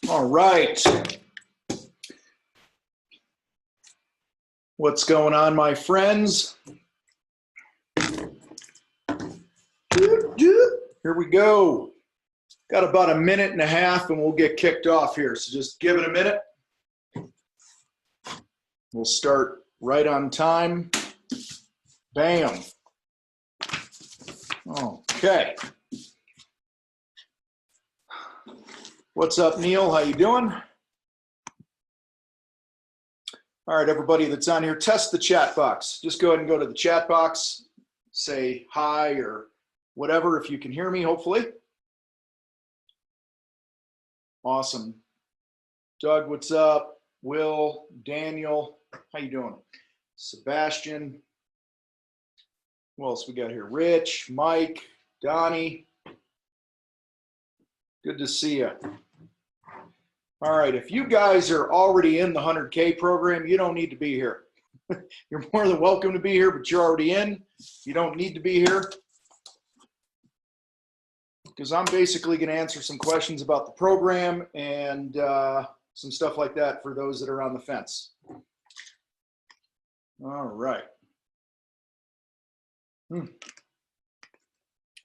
All right. What's going on, my friends? Here we go. Got about a minute and a half and we'll get kicked off here. So just give it a minute. We'll start right on time. Bam. Okay. What's up, Neil? How you doing? All right, everybody that's on here, test the chat box. Just go ahead and go to the chat box, say hi or whatever if you can hear me, hopefully. Awesome. Doug, what's up? Will, Daniel, how you doing? Sebastian. Who else we got here? Rich, Mike, Donnie. Good to see you. All right, if you guys are already in the 100K program, you don't need to be here. You're more than welcome to be here, but you're already in. You don't need to be here. Because I'm basically going to answer some questions about the program and some stuff like that for those that are on the fence. All right.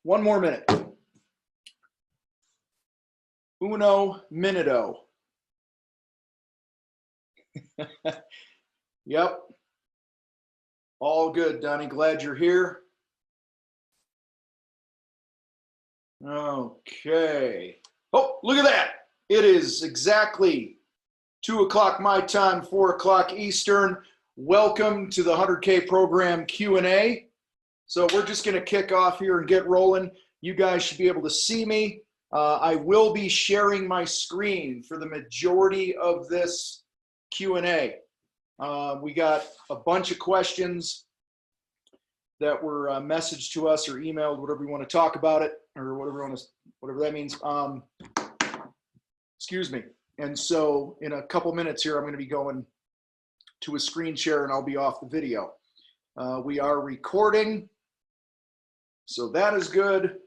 One more minute. Uno minuto. Yep. All good, Donnie. Glad you're here. Okay. Oh, look at that. It is exactly 2 o'clock my time, 4 o'clock Eastern. Welcome to the 100K program Q&A. So we're just going to kick off here and get rolling. You guys should be able to see me. I will be sharing my screen for the majority of this Q&A. We got a bunch of questions that were messaged to us or emailed, whatever you want to talk about it, or whatever that means. Excuse me. And so in a couple minutes here, I'm going to be going to a screen share and I'll be off the video. We are recording, so that is good.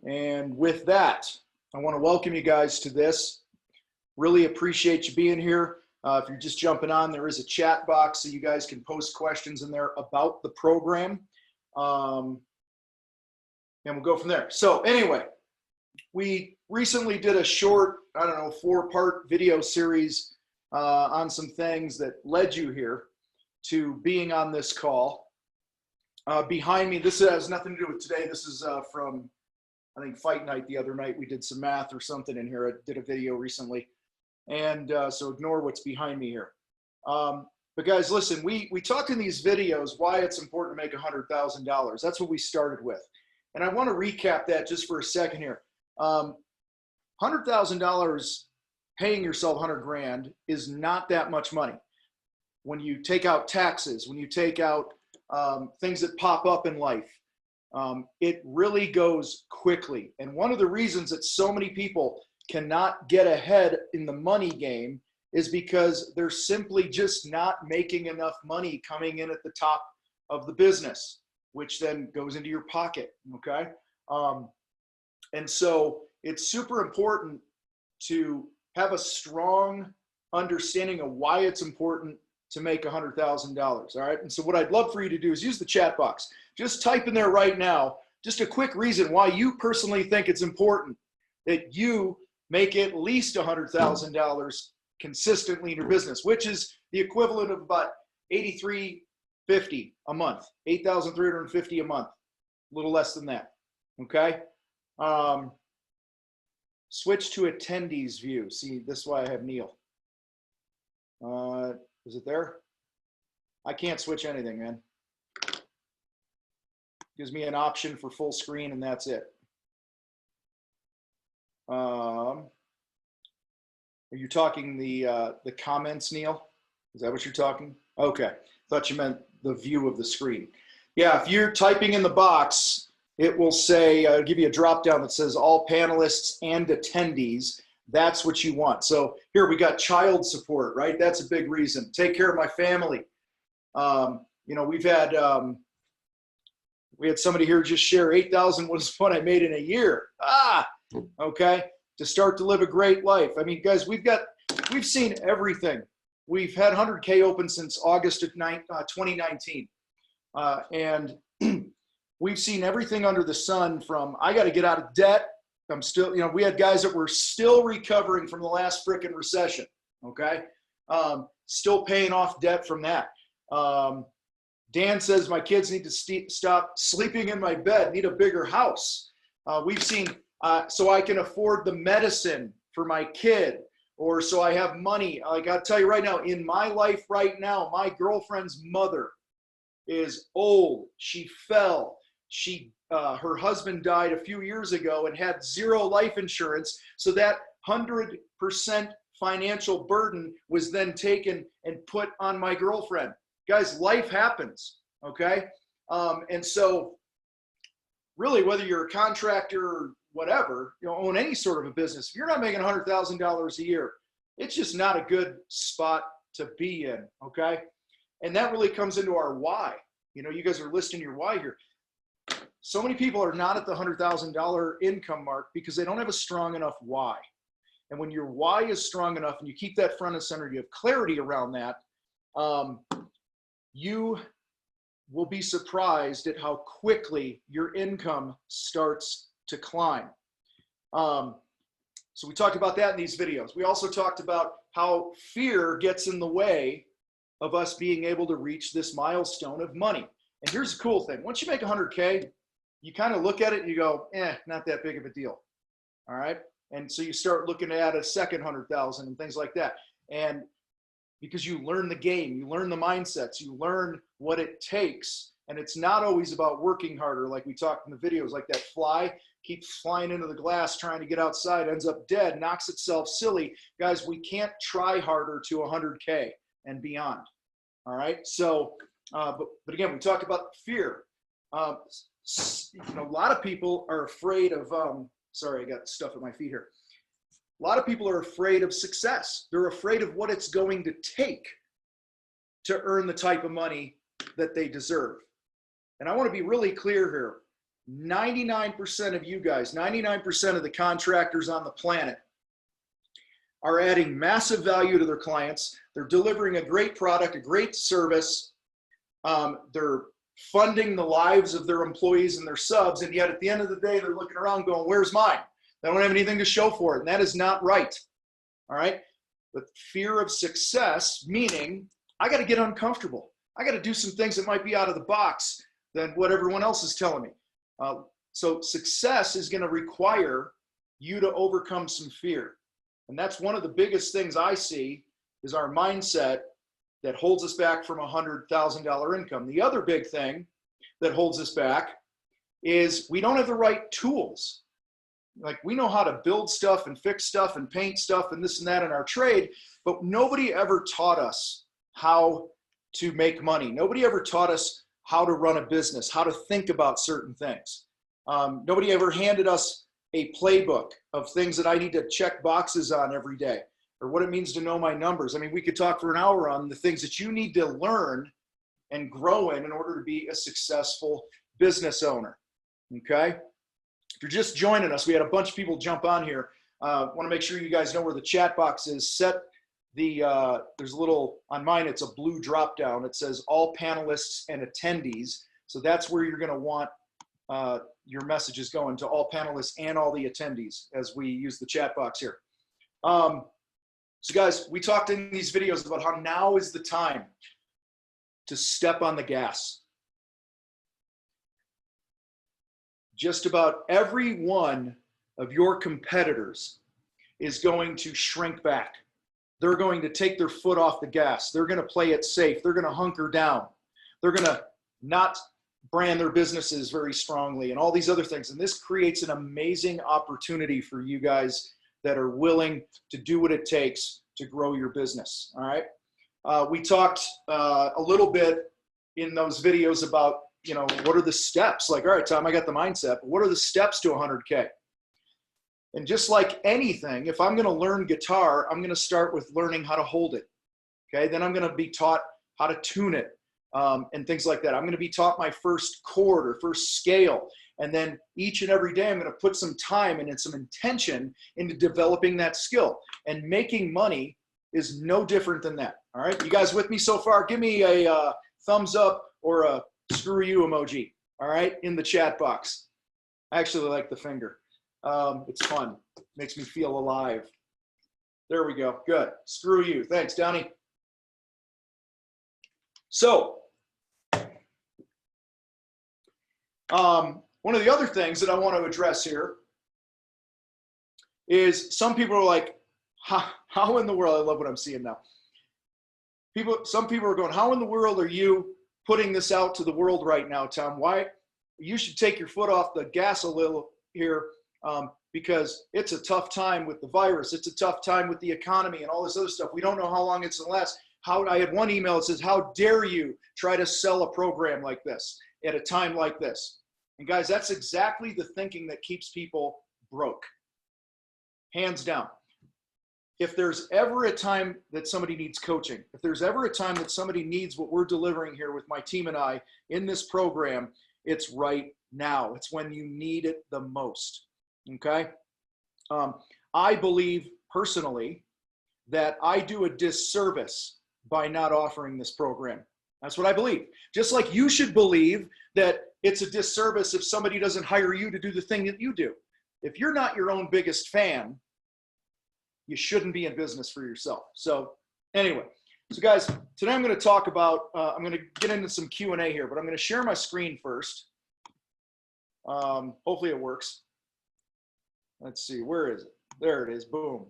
And with that, I want to welcome you guys to this. Really appreciate you being here. If you're just jumping on, there is a chat box so you guys can post questions in there about the program. And we'll go from there. So anyway, we recently did a short, 4-part video series on some things that led you here to being on this call. Behind me, this has nothing to do with today. This is from, I think, Fight Night the other night. We did some math or something in here. I did a video recently. And so ignore what's behind me here. But guys, listen, we talked in these videos why it's important to make $100,000. That's what we started with. And I want to recap that just for a second here. $100,000 paying yourself 100 grand is not that much money. When you take out taxes, when you take out things that pop up in life, it really goes quickly. And one of the reasons that so many people cannot get ahead in the money game is because they're simply just not making enough money coming in at the top of the business, which then goes into your pocket, okay? And so it's super important to have a strong understanding of why it's important to make $100,000, all right? And so what I'd love for you to do is use the chat box. Just type in there right now, just a quick reason why you personally think it's important that you make at least $100,000 consistently in your business, which is the equivalent of about $83.50 a month, $8,350 a month, a little less than that, okay? Switch to attendees view. See, this is why I have Neil. Is it there? I can't switch anything, man. Gives me an option for full screen and that's it. Are you talking the comments, Neil? Is that what you're talking? Okay, thought you meant the view of the screen. Yeah, if you're typing in the box, it will say, give you a drop down that says all panelists and attendees. That's what you want. So here we got child support, right? That's a big reason. Take care of my family. You know, we had somebody here just share 8,000 was what I made in a year. Okay. to start to live a great life. I mean, guys, we've seen everything. We've had 100K open since August of 2019. And we've seen everything under the sun from, I got to get out of debt. I'm still, we had guys that were still recovering from the last frickin' recession. Okay. Still paying off debt from that. Dan says my kids need to stop sleeping in my bed, need a bigger house. We've seen, so I can afford the medicine for my kid, or so I have money. Like I'll tell you right now, in my life right now, my girlfriend's mother is old. She fell. Her husband died a few years ago and had 0 life insurance. So that 100% financial burden was then taken and put on my girlfriend. Guys, life happens, okay? And so really, whether you're a contractor or whatever, own any sort of a business, if you're not making $100,000 a year, it's just not a good spot to be in, okay? And that really comes into our why. You guys are listing your why here. So many people are not at the $100,000 income mark because they don't have a strong enough why. And when your why is strong enough and you keep that front and center, you have clarity around that, you will be surprised at how quickly your income starts to climb. So we talked about that in these videos. We also talked about how fear gets in the way of us being able to reach this milestone of money. And here's the cool thing. Once you make 100K, you kind of look at it and you go, not that big of a deal. All right. And so you start looking at a second 100,000 and things like that. And because you learn the game, you learn the mindsets, you learn what it takes. And it's not always about working harder. Like we talked in the videos, like that fly keeps flying into the glass, trying to get outside, ends up dead, knocks itself silly. Guys, we can't try harder to 100K and beyond. All right. So, but again, we talked about fear. A lot of people are afraid of, sorry, I got stuff at my feet here. A lot of people are afraid of success. They're afraid of what it's going to take to earn the type of money that they deserve. And I want to be really clear here. 99% of you guys, 99% of the contractors on the planet are adding massive value to their clients. They're delivering a great product, a great service. They're funding the lives of their employees and their subs. And yet at the end of the day, they're looking around going, where's mine? They don't have anything to show for it. And that is not right. All right. But fear of success, meaning I got to get uncomfortable. I got to do some things that might be out of the box than what everyone else is telling me. So success is going to require you to overcome some fear. And that's one of the biggest things I see is our mindset that holds us back from $100,000 income. The other big thing that holds us back is we don't have the right tools. Like we know how to build stuff and fix stuff and paint stuff and this and that in our trade, but nobody ever taught us how to make money. Nobody ever taught us how to run a business, how to think about certain things. Nobody ever handed us a playbook of things that I need to check boxes on every day, or what it means to know my numbers. I mean, we could talk for an hour on the things that you need to learn and grow in order to be a successful business owner, okay? If you're just joining us, we had a bunch of people jump on here. Want to make sure you guys know where the chat box is. Set the, there's a little, on mine, it's a blue drop down. It says all panelists and attendees. So that's where you're going to want your messages going to all panelists and all the attendees as we use the chat box here. So guys, we talked in these videos about how now is the time to step on the gas. Just about every one of your competitors is going to shrink back. They're going to take their foot off the gas. They're going to play it safe. They're going to hunker down. They're going to not brand their businesses very strongly and all these other things. And this creates an amazing opportunity for you guys that are willing to do what it takes to grow your business. All right. We talked a little bit in those videos about, what are the steps? Like, all right, Tom, I got the mindset, but what are the steps to 100K? And just like anything, if I'm going to learn guitar, I'm going to start with learning how to hold it. Okay. Then I'm going to be taught how to tune it and things like that. I'm going to be taught my first chord or first scale. And then each and every day, I'm going to put some time and some intention into developing that skill. And making money is no different than that. All right. You guys with me so far? Give me a thumbs up or a screw you emoji. All right. In the chat box. I actually like the finger. It's fun. Makes me feel alive. There we go. Good. Screw you. Thanks, Donnie. So, one of the other things that I want to address here is some people are like, how in the world, I love what I'm seeing now. Some people are going, how in the world are you putting this out to the world right now, Tom? Why? You should take your foot off the gas a little here, because it's a tough time with the virus. It's a tough time with the economy and all this other stuff. We don't know how long it's going to last. I had one email that says, how dare you try to sell a program like this at a time like this? And guys, that's exactly the thinking that keeps people broke. Hands down. If there's ever a time that somebody needs coaching, if there's ever a time that somebody needs what we're delivering here with my team and I in this program, it's right now. It's when you need it the most. Okay? I believe personally that I do a disservice by not offering this program. That's what I believe. Just like you should believe that it's a disservice if somebody doesn't hire you to do the thing that you do. If you're not your own biggest fan, you shouldn't be in business for yourself. So anyway, so guys, today I'm going to talk about, I'm going to get into some Q&A here, but I'm going to share my screen first. Hopefully it works. Let's see, where is it? There it is, boom.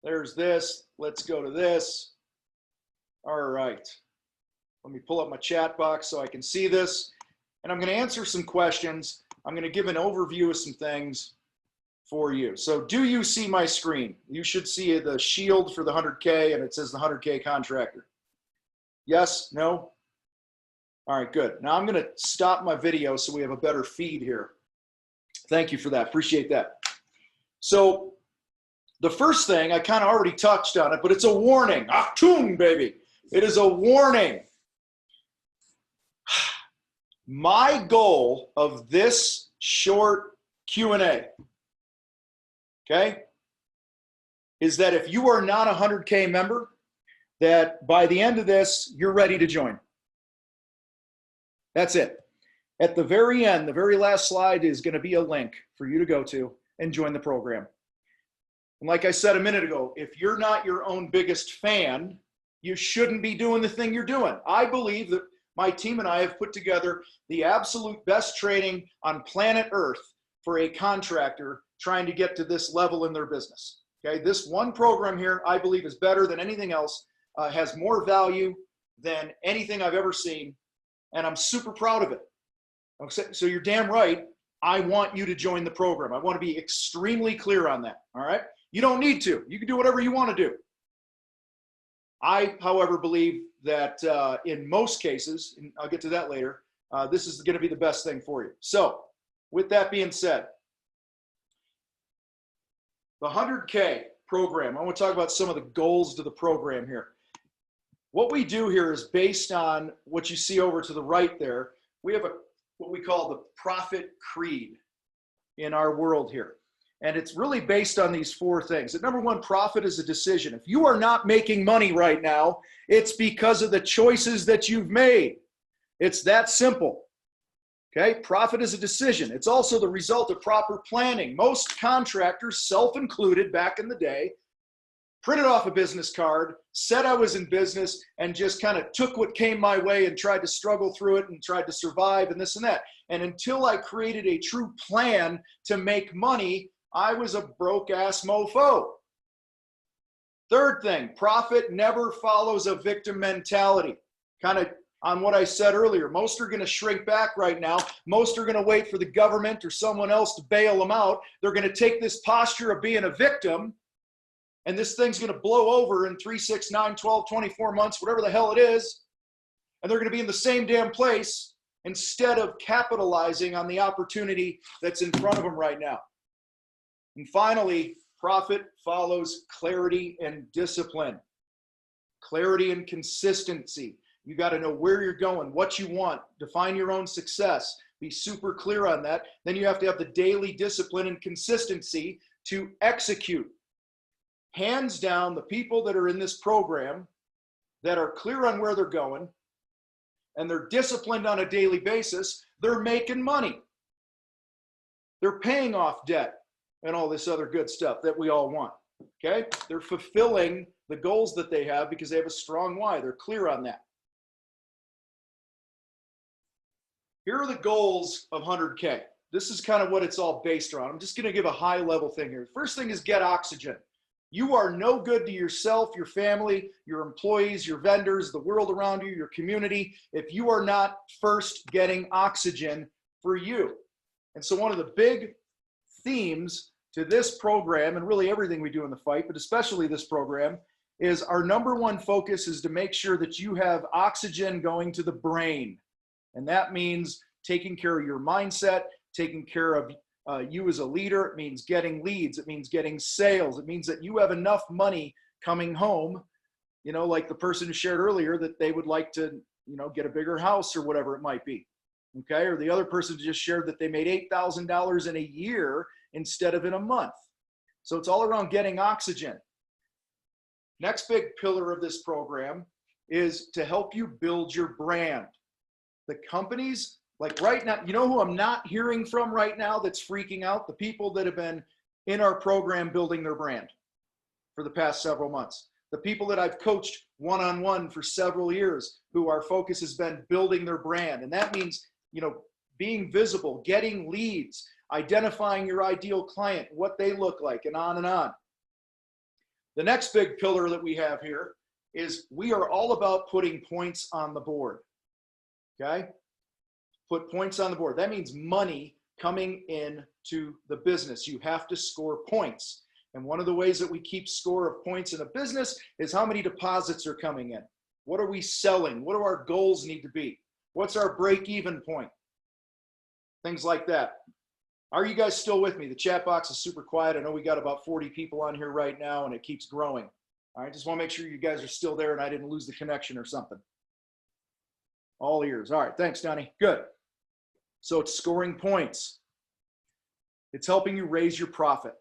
There's this, let's go to this. All right, let me pull up my chat box so I can see this. And I'm going to answer some questions. I'm going to give an overview of some things for you. So do you see my screen? You should see the shield for the 100K and it says the 100K Contractor. Yes? No? All right, good. Now I'm going to stop my video so we have a better feed here. Thank you for that. Appreciate that. So the first thing, I kind of already touched on it, but it's a warning. Achtung, baby. It is a warning. My goal of this short Q&A, okay, is that if you are not a 100K member, that by the end of this, you're ready to join. That's it. At the very end, the very last slide is going to be a link for you to go to and join the program. And like I said a minute ago, if you're not your own biggest fan, you shouldn't be doing the thing you're doing. I believe that my team and I have put together the absolute best training on planet Earth for a contractor trying to get to this level in their business. Okay, this one program here, I believe, is better than anything else, has more value than anything I've ever seen, and I'm super proud of it. Okay, so you're damn right, I want you to join the program. I want to be extremely clear on that, all right? You don't need to. You can do whatever you want to do. I, however, believe that in most cases, and I'll get to that later, this is going to be the best thing for you. So with that being said, the 100K program, I want to talk about some of the goals to the program here. What we do here is based on what you see over to the right there. We have what we call the profit creed in our world here. And it's really based on these four things. Number one, profit is a decision. If you are not making money right now, it's because of the choices that you've made. It's that simple. Okay, profit is a decision. It's also the result of proper planning. Most contractors, self-included back in the day, printed off a business card, said I was in business, and just kind of took what came my way and tried to struggle through it and tried to survive and this and that. And until I created a true plan to make money, I was a broke-ass mofo. Third thing, profit never follows a victim mentality. Kind of on what I said earlier, most are going to shrink back right now. Most are going to wait for the government or someone else to bail them out. They're going to take this posture of being a victim, and this thing's going to blow over in 3, 6, 9, 12, 24 months, whatever the hell it is, and they're going to be in the same damn place instead of capitalizing on the opportunity that's in front of them right now. And finally, profit follows clarity and discipline. Clarity and consistency. You got to know where you're going, what you want, define your own success, Be super clear on that. Then you have to have the daily discipline and consistency to execute. Hands down, the people that are in this program that are clear on where they're going and they're disciplined on a daily basis, they're making money. They're paying off debt and all this other good stuff that we all want. Okay? They're fulfilling the goals that they have because they have a strong why. They're clear on that. Here are the goals of 100K. This is kind of what it's all based around. I'm just going to give a high level thing here. First thing is get oxygen. You are no good to yourself, your family, your employees, your vendors, the world around you, your community, if you are not first getting oxygen for you. And so one of the big themes to this program, and really everything we do in the fight, but especially this program, is our number one focus is to make sure that you have oxygen going to the brain. And that means taking care of your mindset, taking care of you as a leader. It means getting leads. It means getting sales. It means that you have enough money coming home, you know, like the person who shared earlier that they would like to, you know, get a bigger house or whatever it might be. Okay. Or the other person just shared that they made $8,000 in a year instead of in a month. So it's all around getting oxygen. Next big pillar of this program is to help you build your brand. The companies, like right now, you know who I'm not hearing from right now that's freaking out? The people that have been in our program building their brand for the past several months. The people that I've coached one-on-one for several years who our focus has been building their brand. And that means, you know, being visible, getting leads, identifying your ideal client, what they look like, and on and on. The next big pillar that we have here is we are all about putting points on the board. Okay? Put points on the board. That means money coming in to the business. You have to score points. And one of the ways that we keep score of points in a business is how many deposits are coming in. What are we selling? What do our goals need to be? What's our break-even point? Things like that. Are you guys still with me? The chat box is super quiet. I know we got about 40 people on here right now and it keeps growing. All right, just want to make sure you guys are still there and I didn't lose the connection or something. All ears. All right, thanks, Donnie. Good. So it's scoring points. It's helping you raise your profit.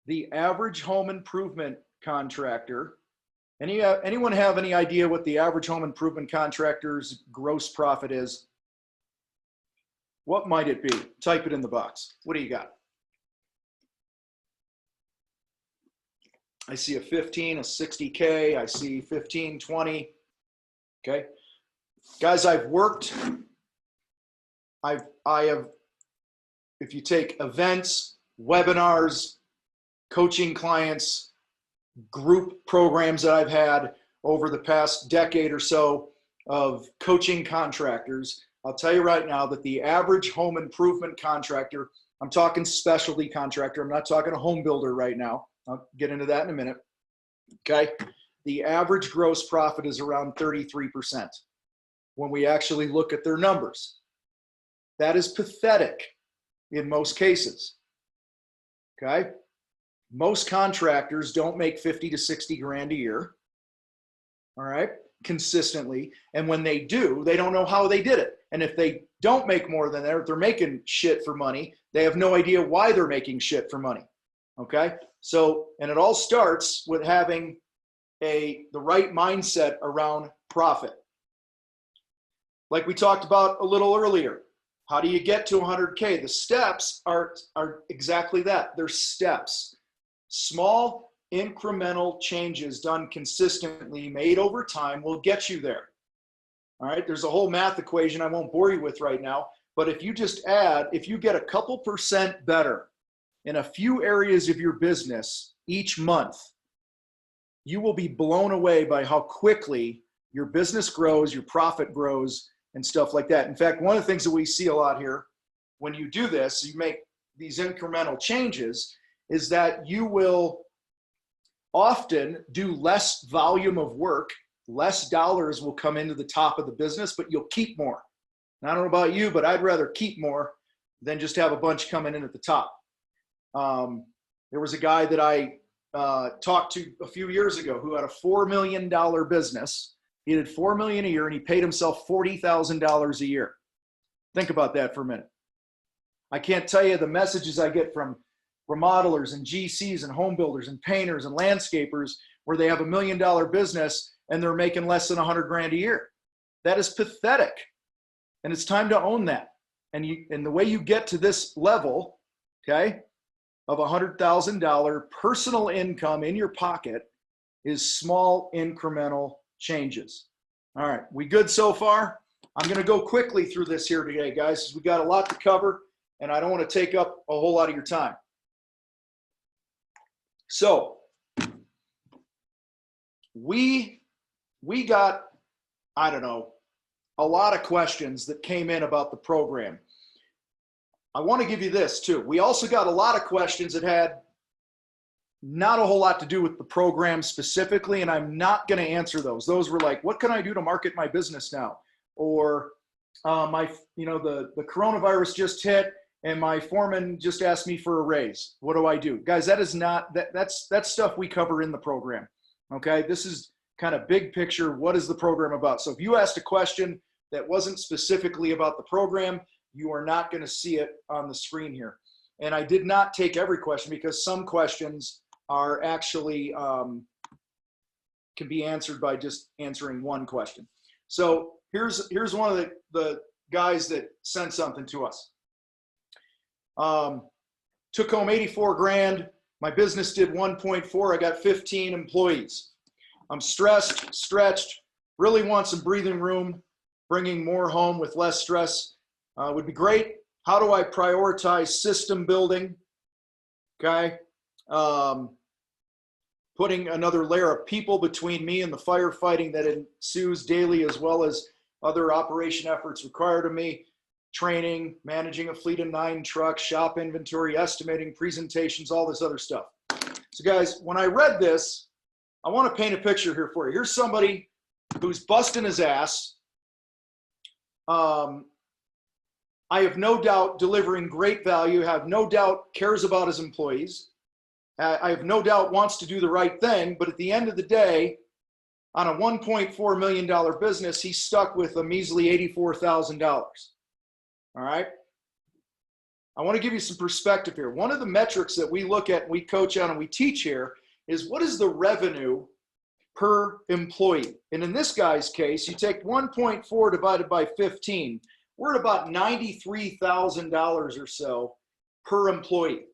The average home improvement contractor, anyone have any idea what the average home improvement contractor's gross profit is? What might it be? Type it in the box. What do you got? I see a 15, a 60K. I see 15, 20. Okay. Guys, I've worked, I have, if you take events, webinars, coaching clients, group programs that I've had over the past decade or so of coaching contractors, I'll tell you right now that the average home improvement contractor, I'm talking specialty contractor, I'm not talking a home builder right now. I'll get into that in a minute. Okay. The average gross profit is around 33% when we actually look at their numbers. That is pathetic in most cases. Okay. Most contractors don't make 50 to 60 grand a year. All right. Consistently. And when they do, they don't know how they did it. And if they don't make more than that, if they're making shit for money, they have no idea why they're making shit for money. Okay. So, and it all starts with having the right mindset around profit. Like we talked about a little earlier, how do you get to 100K? The steps are exactly that. They're steps. Small incremental changes done consistently, made over time, will get you there. All right, there's a whole math equation I won't bore you with right now, but if you just add, if you get a couple percent better in a few areas of your business each month, you will be blown away by how quickly your business grows, your profit grows, and stuff like that. In fact, one of the things that we see a lot here, when you do this, you make these incremental changes, is that you will often do less volume of work, less dollars will come into the top of the business, but you'll keep more. And I don't know about you, but I'd rather keep more than just have a bunch coming in at the top. There was a guy that I talked to a few years ago who had a $4 million business. He did $4 million a year and he paid himself $40,000 a year. Think about that for a minute. I can't tell you the messages I get from remodelers and GCs and home builders and painters and landscapers where they have $1 million business and they're making less than 100 grand a year. That is pathetic. And it's time to own that. And the way you get to this level, okay, of $100,000 personal income in your pocket is small incremental changes. All right, we good so far? I'm going to go quickly through this here today, guys. We got a lot to cover, and I don't want to take up a whole lot of your time. So we got, I don't know, a lot of questions that came in about the program. I want to give you this too. We also got a lot of questions that had not a whole lot to do with the program specifically, and I'm not going to answer those. Those were like, what can I do to market my business now? Or the coronavirus just hit and my foreman just asked me for a raise. What do I do? Guys, that is not, that's stuff we cover in the program. Okay, this is kind of big picture. What is the program about? So if you asked a question that wasn't specifically about the program, you are not going to see it on the screen here. And I did not take every question because some questions are actually can be answered by just answering one question. So here's one of the guys that sent something to us. Took home 84 grand. My business did 1.4. I got 15 employees. I'm stressed, stretched, really want some breathing room. Bringing more home with less stress would be great. How do I prioritize system building? Okay. Putting another layer of people between me and the firefighting that ensues daily, as well as other operation efforts required of me. Training, managing a fleet of 9 trucks, shop inventory, estimating, presentations, all this other stuff. So guys, when I read this, I want to paint a picture here for you. Here's somebody who's busting his ass. I have no doubt delivering great value, have no doubt cares about his employees. I have no doubt wants to do the right thing, but at the end of the day, on a $1.4 million business, he's stuck with a measly $84,000. All right. I want to give you some perspective here. One of the metrics that we look at, we coach on, and we teach here is what is the revenue per employee? And in this guy's case, you take 1.4 divided by 15. We're at about $93,000 or so per employee.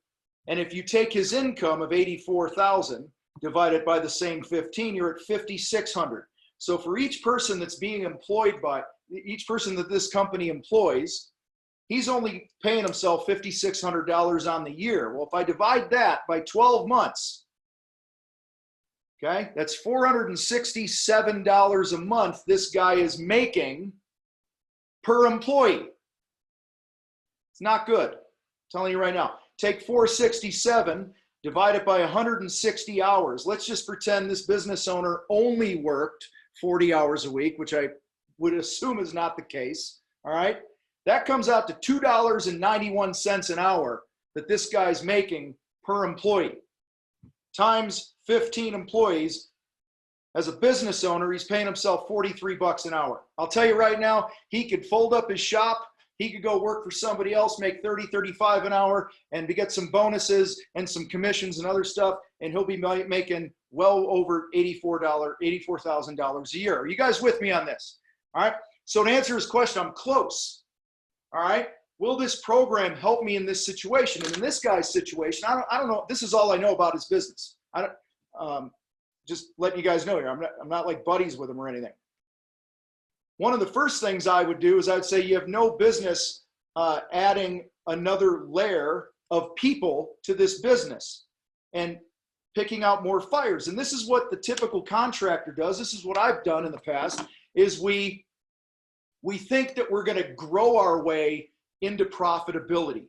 And if you take his income of $84,000 divided by the same 15, you're at $5,600. So for each person that's being employed by, each person that this company employs, he's only paying himself $5,600 on the year. Well, if I divide that by 12 months, okay, that's $467 a month this guy is making per employee. It's not good. I'm telling you right now. Take 467, divide it by 160 hours. Let's just pretend this business owner only worked 40 hours a week, which I would assume is not the case. All right. That comes out to $2.91 an hour that this guy's making per employee. Times 15 employees. As a business owner, he's paying himself 43 bucks an hour. I'll tell you right now, he could fold up his shop. He could go work for somebody else, make 30, 35 an hour, and to get some bonuses and some commissions and other stuff, and he'll be making well over $84,000 a year. Are you guys with me on this? All right. So to answer his question, I'm close. All right. Will this program help me in this situation? And in this guy's situation, I don't know. This is all I know about his business. I don't, just letting you guys know here. I'm not like buddies with him or anything. One of the first things I would do is I'd say you have no business adding another layer of people to this business and picking out more fires. And this is what the typical contractor does. This is what I've done in the past, is we think that we're going to grow our way into profitability.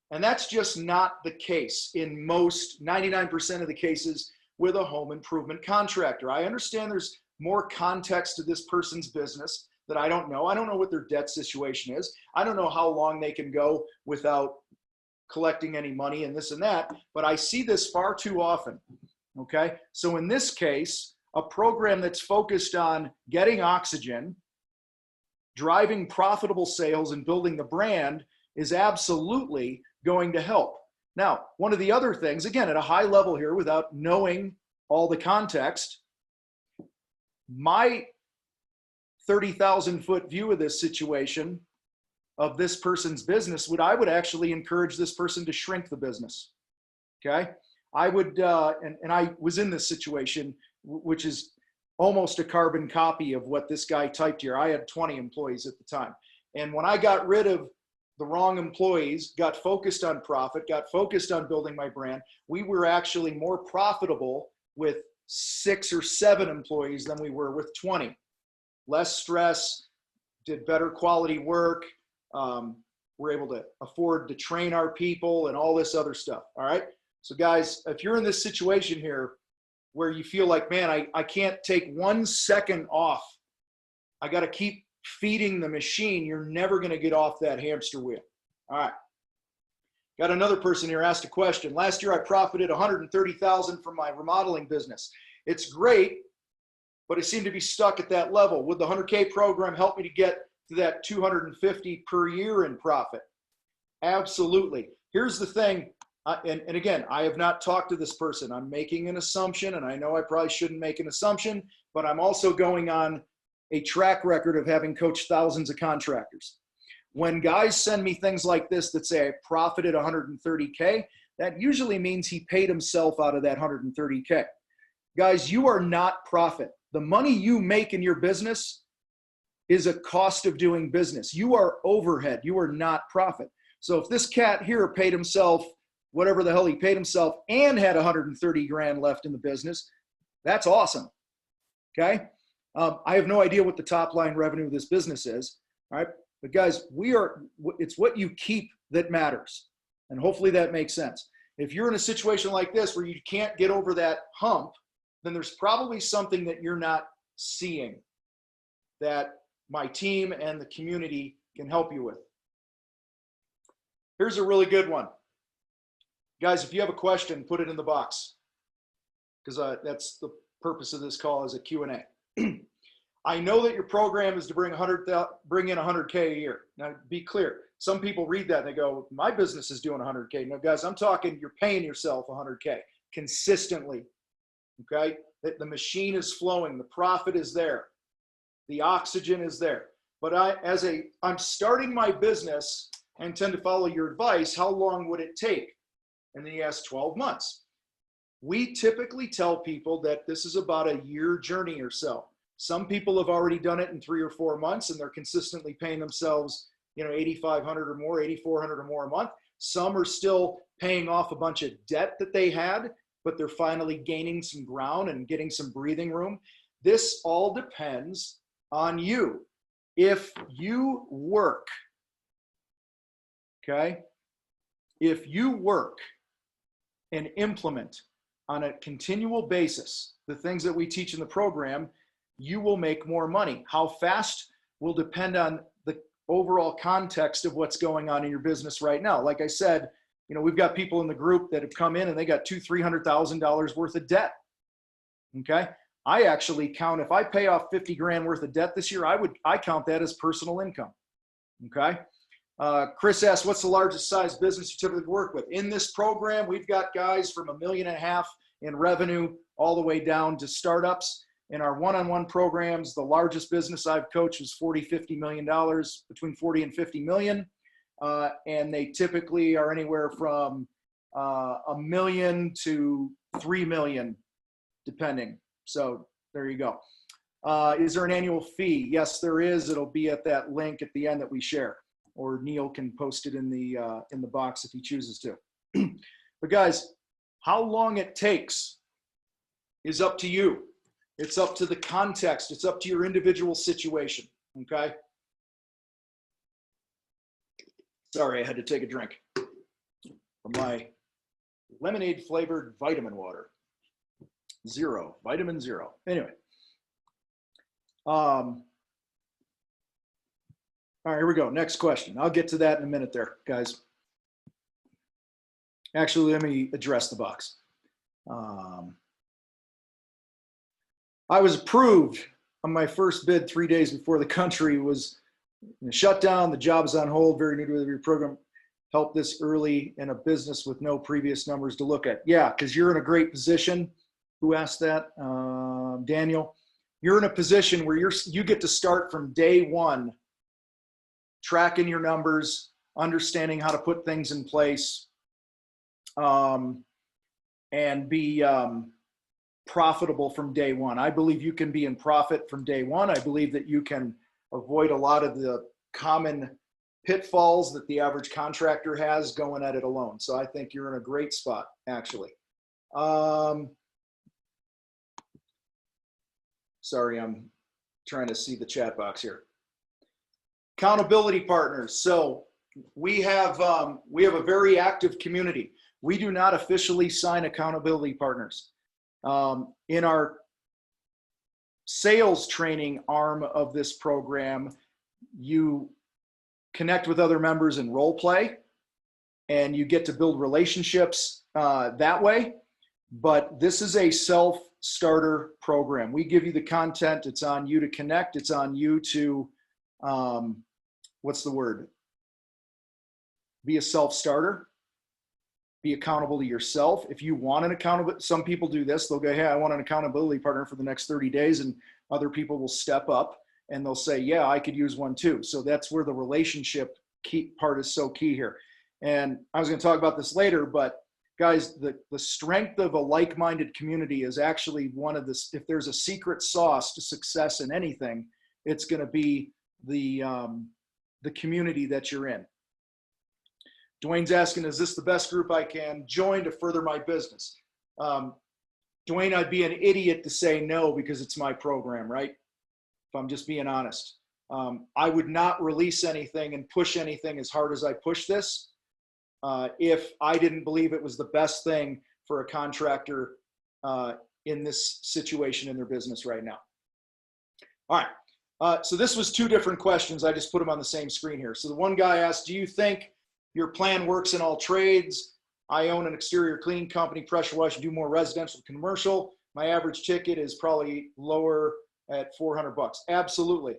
And that's just not the case in most, 99% of the cases with a home improvement contractor. I understand there's more context to this person's business that I don't know. I don't know what their debt situation is. I don't know how long they can go without collecting any money and this and that, but I see this far too often, okay? So in this case, a program that's focused on getting oxygen, driving profitable sales and building the brand is absolutely going to help. Now, one of the other things, again, at a high level here, without knowing all the context, my 30,000-foot view of this situation, of this person's business, I would actually encourage this person to shrink the business. Okay, I would, and I was in this situation, which is almost a carbon copy of what this guy typed here. I had 20 employees at the time, and when I got rid of the wrong employees, got focused on profit, got focused on building my brand, we were actually more profitable with 6 or 7 employees than we were with 20. Less stress, did better quality work. We're able to afford to train our people and all this other stuff. All right. So guys, if you're in this situation here where you feel like, man, I can't take 1 second off, I got to keep feeding the machine, you're never going to get off that hamster wheel. All right. Got another person here asked a question. Last year I profited $130,000 from my remodeling business. It's great, but I seem to be stuck at that level. Would the 100K program help me to get to that 250 per year in profit? Absolutely. Here's the thing, and again, I have not talked to this person. I'm making an assumption, and I know I probably shouldn't make an assumption, but I'm also going on a track record of having coached thousands of contractors. When guys send me things like this that say I profited 130K, that usually means he paid himself out of that 130K. Guys, you are not profit. The money you make in your business is a cost of doing business. You are overhead. You are not profit. So if this cat here paid himself whatever the hell he paid himself and had 130 grand left in the business, that's awesome. Okay. I have no idea what the top line revenue of this business is. All right. But guys, it's what you keep that matters. And hopefully that makes sense. If you're in a situation like this where you can't get over that hump, then there's probably something that you're not seeing that my team and the community can help you with. Here's a really good one. Guys, if you have a question, put it in the box, because that's the purpose of this call, is a Q&A. I know that your program is to bring in 100K a year. Now, be clear. Some people read that and they go, my business is doing 100K. No, guys, I'm talking you're paying yourself 100K consistently. Okay? The machine is flowing. The profit is there. The oxygen is there. But I'm starting my business and tend to follow your advice. How long would it take? And then he asked 12 months. We typically tell people that this is about a year journey or so. Some people have already done it in 3 or 4 months and they're consistently paying themselves, $8,500 or more, $8,400 or more a month. Some are still paying off a bunch of debt that they had, but they're finally gaining some ground and getting some breathing room. This all depends on you. If you work, okay? If you work and implement on a continual basis the things that we teach in the program, you will make more money. How fast will depend on the overall context of what's going on in your business right now. Like I said, we've got people in the group that have come in and they got $200,000-$300,000 worth of debt. Okay. I actually count, if I pay off 50 grand worth of debt this year, I count that as personal income. Okay. Chris asked, what's the largest size business you typically work with? In this program, we've got guys from $1.5 million in revenue all the way down to startups. In our one-on-one programs, the largest business I've coached was $40-50 million, between 40 and 50 million. And they typically are anywhere from $1 million to $3 million, depending. So there you go. Is there an annual fee? Yes, there is. It'll be at that link at the end that we share, or Neil can post it in the box if he chooses to. But guys, how long it takes is up to you. It's up to the context. It's up to your individual situation. Okay. Sorry, I had to take a drink from my lemonade flavored vitamin water. Vitamin zero. Anyway. All right, here we go. Next question. I'll get to that in a minute there, guys. Actually, let me address the box. I was approved on my first bid 3 days before the country was Shutdown, the job is on hold, very new to the program. Help this early in a business with no previous numbers to look at. Yeah, because you're in a great position. Who asked that? Daniel. You're in a position where you get to start from day one, tracking your numbers, understanding how to put things in place, and be profitable from day one. I believe you can be in profit from day one. I believe that you can avoid a lot of the common pitfalls that the average contractor has going at it alone. So I think you're in a great spot, actually. Sorry, I'm trying to see the chat box here. Accountability partners. So we have a very active community. We do not officially sign accountability partners. In our sales training arm of this program, you connect with other members in role play, and you get to build relationships that way. But this is a self-starter program. We give you the content. It's on you to connect. It's on you to, what's the word? Be a self-starter. Be accountable to yourself. If you want an accountable, some people do this. They'll go, hey, I want an accountability partner for the next 30 days. And other people will step up and they'll say, yeah, I could use one too. So that's where the relationship key part is so key here. And I was going to talk about this later, but guys, the strength of a like-minded community is actually one of this. If there's a secret sauce to success in anything, it's going to be the community that you're in. Dwayne's asking, is this the best group I can join to further my business? Dwayne, I'd be an idiot to say no because it's my program, right? If I'm just being honest. I would not release anything and push anything as hard as I push this if I didn't believe it was the best thing for a contractor in this situation in their business right now. All right, so this was two different questions. I just put them on the same screen here. So the one guy asked, do you think your plan works in all trades? I own an exterior cleaning company, pressure wash, do more residential, commercial. My average ticket is probably lower at 400 bucks. Absolutely.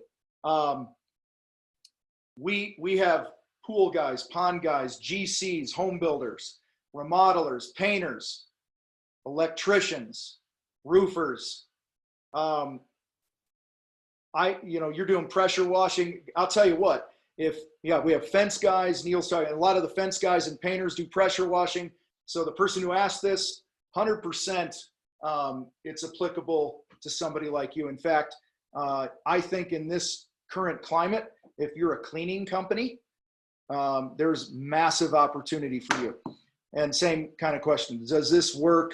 We have pool guys, pond guys, GCs, home builders, remodelers, painters, electricians, roofers. You're doing pressure washing. I'll tell you what, we have fence guys, Neil's talking, a lot of the fence guys and painters do pressure washing. So the person who asked this, 100%, it's applicable to somebody like you. In fact, I think in this current climate, if you're a cleaning company, there's massive opportunity for you. And same kind of question, does this work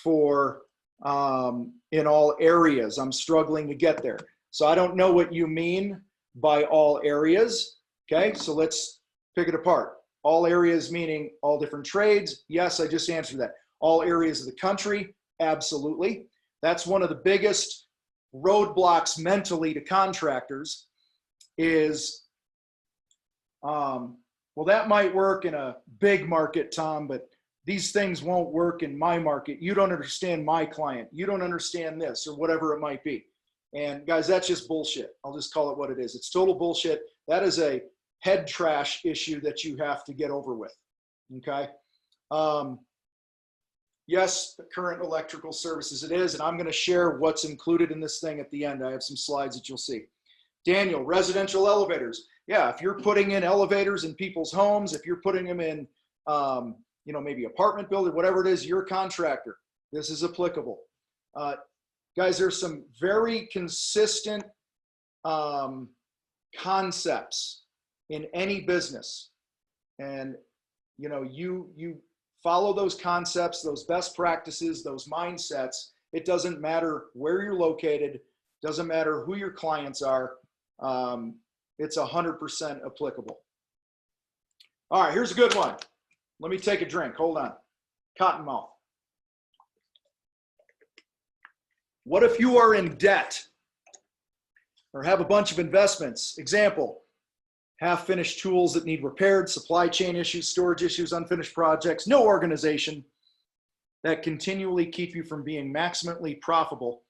for in all areas? I'm struggling to get there. So I don't know what you mean by all areas. Okay, so let's pick it apart. All areas meaning all different trades. Yes, I just answered that. All areas of the country, absolutely. That's one of the biggest roadblocks mentally to contractors is, well, that might work in a big market, Tom, but these things won't work in my market. You don't understand my client. You don't understand this, or whatever it might be. And guys, that's just bullshit. I'll just call it what it is. It's total bullshit. That is a head trash issue that you have to get over with. Okay. Yes, the current electrical services it is, and I'm going to share what's included in this thing at the end. I have some slides that you'll see. Daniel, residential elevators. Yeah, if you're putting in elevators in people's homes, if you're putting them in, maybe apartment building, whatever it is, you're a contractor. This is applicable. Guys, there's some very consistent concepts in any business. And, you follow those concepts, those best practices, those mindsets. It doesn't matter where you're located, doesn't matter who your clients are. It's 100% applicable. All right, here's a good one. Let me take a drink. Hold on. Cottonmouth. What if you are in debt or have a bunch of investments? Example, half-finished tools that need repaired, supply chain issues, storage issues, unfinished projects, no organization that continually keep you from being maximally profitable.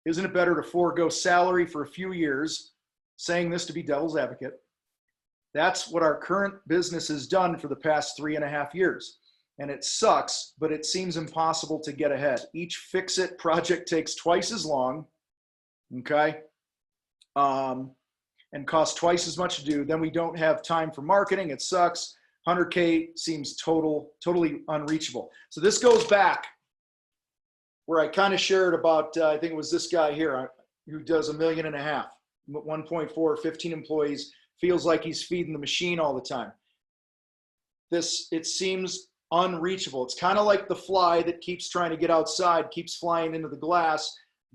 Isn't it better to forego salary for a few years, saying this to be devil's advocate? That's what our current business has done for the past 3.5 years. And it sucks, but it seems impossible to get ahead. Each fix-it project takes twice as long, okay? And costs twice as much to do. Then we don't have time for marketing. It sucks. 100K seems totally unreachable. So this goes back where I kind of shared about, I think it was this guy here who does $1.5 million, 1.4, 15 employees, feels like he's feeding the machine all the time. It seems unreachable. It's kind of like the fly that keeps trying to get outside, keeps flying into the glass.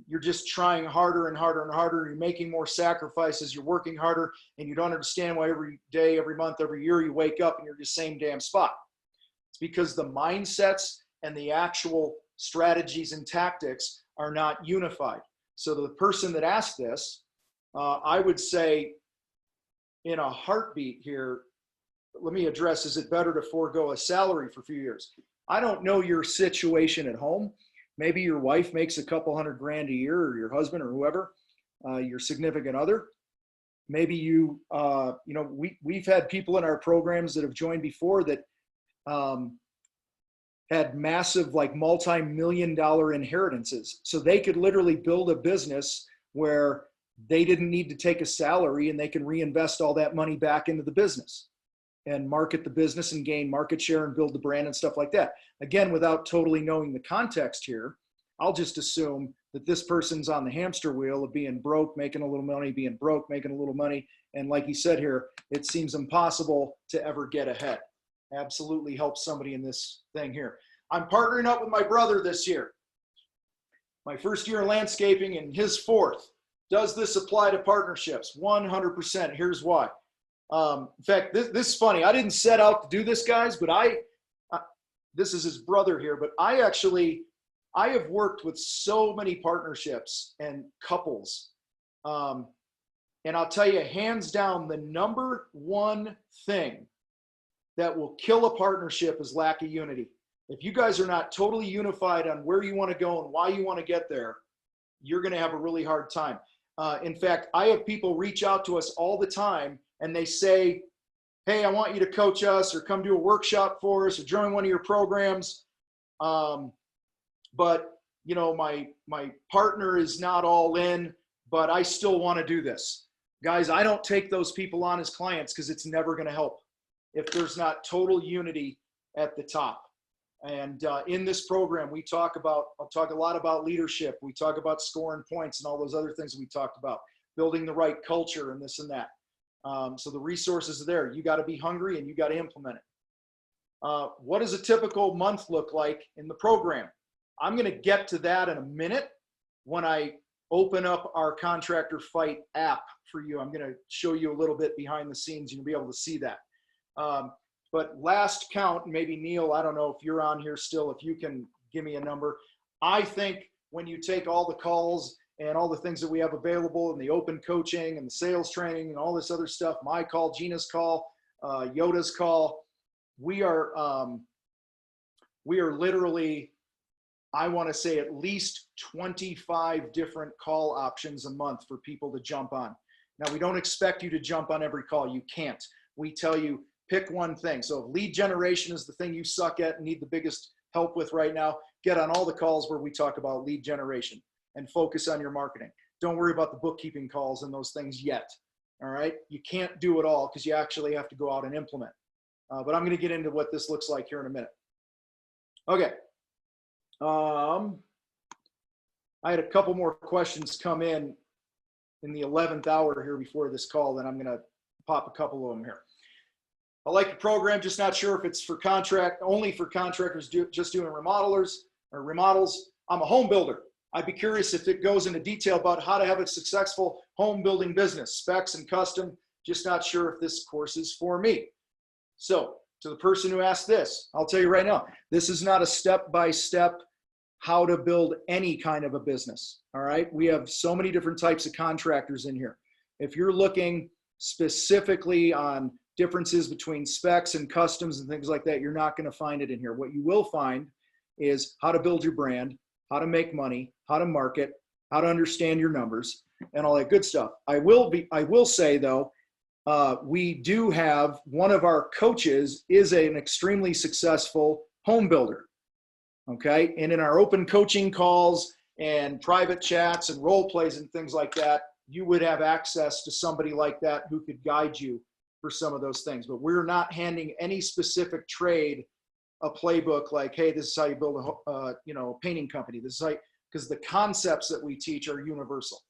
You're just trying harder and harder and harder. You're making more sacrifices. You're working harder, and you don't understand why every day, every month, every year you wake up and you're the same damn spot. It's because the mindsets and the actual strategies and tactics are not unified. So the person that asked this, I would say in a heartbeat here, let me address, is it better to forego a salary for a few years? I don't know your situation at home. Maybe your wife makes a couple $100,000 a year, or your husband or whoever, your significant other. Maybe we've had people in our programs that have joined before that had massive, like multi-million-dollar inheritances. So they could literally build a business where they didn't need to take a salary, and they can reinvest all that money back into the business and market the business and gain market share and build the brand and stuff like that. Again, without totally knowing the context here, I'll just assume that this person's on the hamster wheel of being broke, making a little money, being broke, making a little money. And like he said here, it seems impossible to ever get ahead. Absolutely help somebody in this thing here. I'm partnering up with my brother this year. My first year in landscaping and his fourth. Does this apply to partnerships? 100%. Here's why. In fact, this is funny. I didn't set out to do this, guys, but this is his brother here, but I have worked with so many partnerships and couples. And I'll tell you, hands down, the number one thing that will kill a partnership is lack of unity. If you guys are not totally unified on where you want to go and why you want to get there, you're going to have a really hard time. In fact, I have people reach out to us all the time, and they say, hey, I want you to coach us or come do a workshop for us or join one of your programs. But my partner is not all in, but I still want to do this. Guys, I don't take those people on as clients because it's never going to help if there's not total unity at the top. And in this program, I'll talk a lot about leadership. We talk about scoring points and all those other things we talked about, building the right culture and this and that. So the resources are there. You got to be hungry and you got to implement it. What does a typical month look like in the program? I'm going to get to that in a minute when I open up our Contractor Fight app for you. I'm going to show you a little bit behind the scenes. You'll be able to see that. But last count, maybe Neil, I don't know if you're on here still, if you can give me a number. I think when you take all the calls and all the things that we have available and the open coaching and the sales training and all this other stuff, my call, Gina's call, Yoda's call, we are literally, I want to say at least 25 different call options a month for people to jump on. Now, we don't expect you to jump on every call. You can't. We tell you, pick one thing. So if lead generation is the thing you suck at and need the biggest help with right now, get on all the calls where we talk about lead generation and focus on your marketing. Don't worry about the bookkeeping calls and those things yet. All right. You can't do it all because you actually have to go out and implement. But I'm going to get into what this looks like here in a minute. Okay. I had a couple more questions come in the 11th hour here before this call, then I'm going to pop a couple of them here. I like the program, just not sure if it's for only for contractors just doing remodels. I'm a home builder. I'd be curious if it goes into detail about how to have a successful home building business, specs and custom, just not sure if this course is for me. So to the person who asked this, I'll tell you right now, this is not a step-by-step how to build any kind of a business, all right? We have so many different types of contractors in here. If you're looking specifically on differences between specs and customs and things like that, you're not going to find it in here. What you will find is how to build your brand, how to make money, how to market, how to understand your numbers, and all that good stuff. I will say though, we do have one of our coaches is an extremely successful home builder. Okay. And in our open coaching calls and private chats and role plays and things like that, you would have access to somebody like that who could guide you for some of those things. But we're not handing any specific trade a playbook like, hey, this is how you build a painting company. This is how, because the concepts that we teach are universal.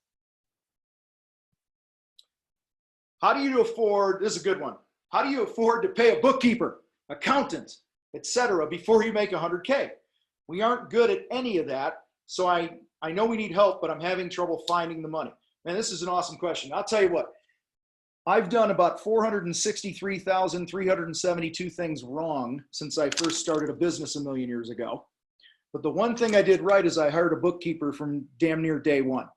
How do you afford, this is a good one. How do you afford to pay a bookkeeper, accountant, etc. before you make 100K? We aren't good at any of that. So I know we need help, but I'm having trouble finding the money. Man, this is an awesome question. I'll tell you what, I've done about 463,372 things wrong since I first started a business a million years ago. But the one thing I did right is I hired a bookkeeper from damn near day one.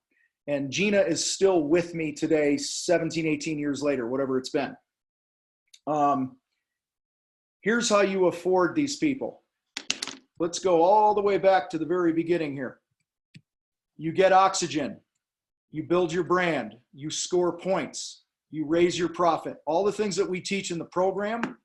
And Gina is still with me today, 17, 18 years later, whatever it's been. Here's how you afford these people. Let's go all the way back to the very beginning here. You get oxygen, you build your brand, you score points, you raise your profit. All the things that we teach in the program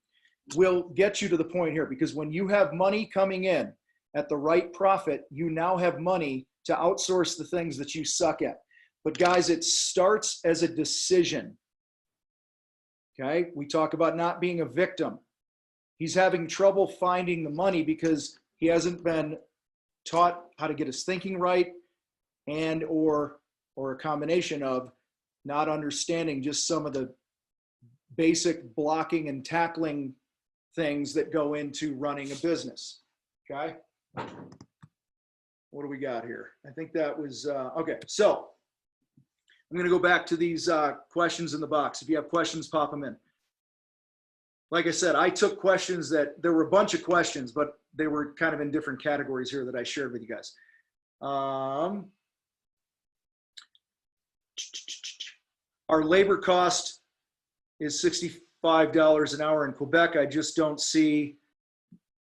will get you to the point here, because when you have money coming in at the right profit, you now have money to outsource the things that you suck at. But guys, it starts as a decision. Okay, we talk about not being a victim. He's having trouble finding the money because he hasn't been taught how to get his thinking right, and or a combination of not understanding just some of the basic blocking and tackling things that go into running a business. Okay, what do we got here? I think that was okay. So I'm going to go back to these questions in the box. If you have questions, pop them in. Like I said, I took questions that there were a bunch of questions, but they were kind of in different categories here that I shared with you guys. Our labor cost is $65 an hour in Quebec. I just don't see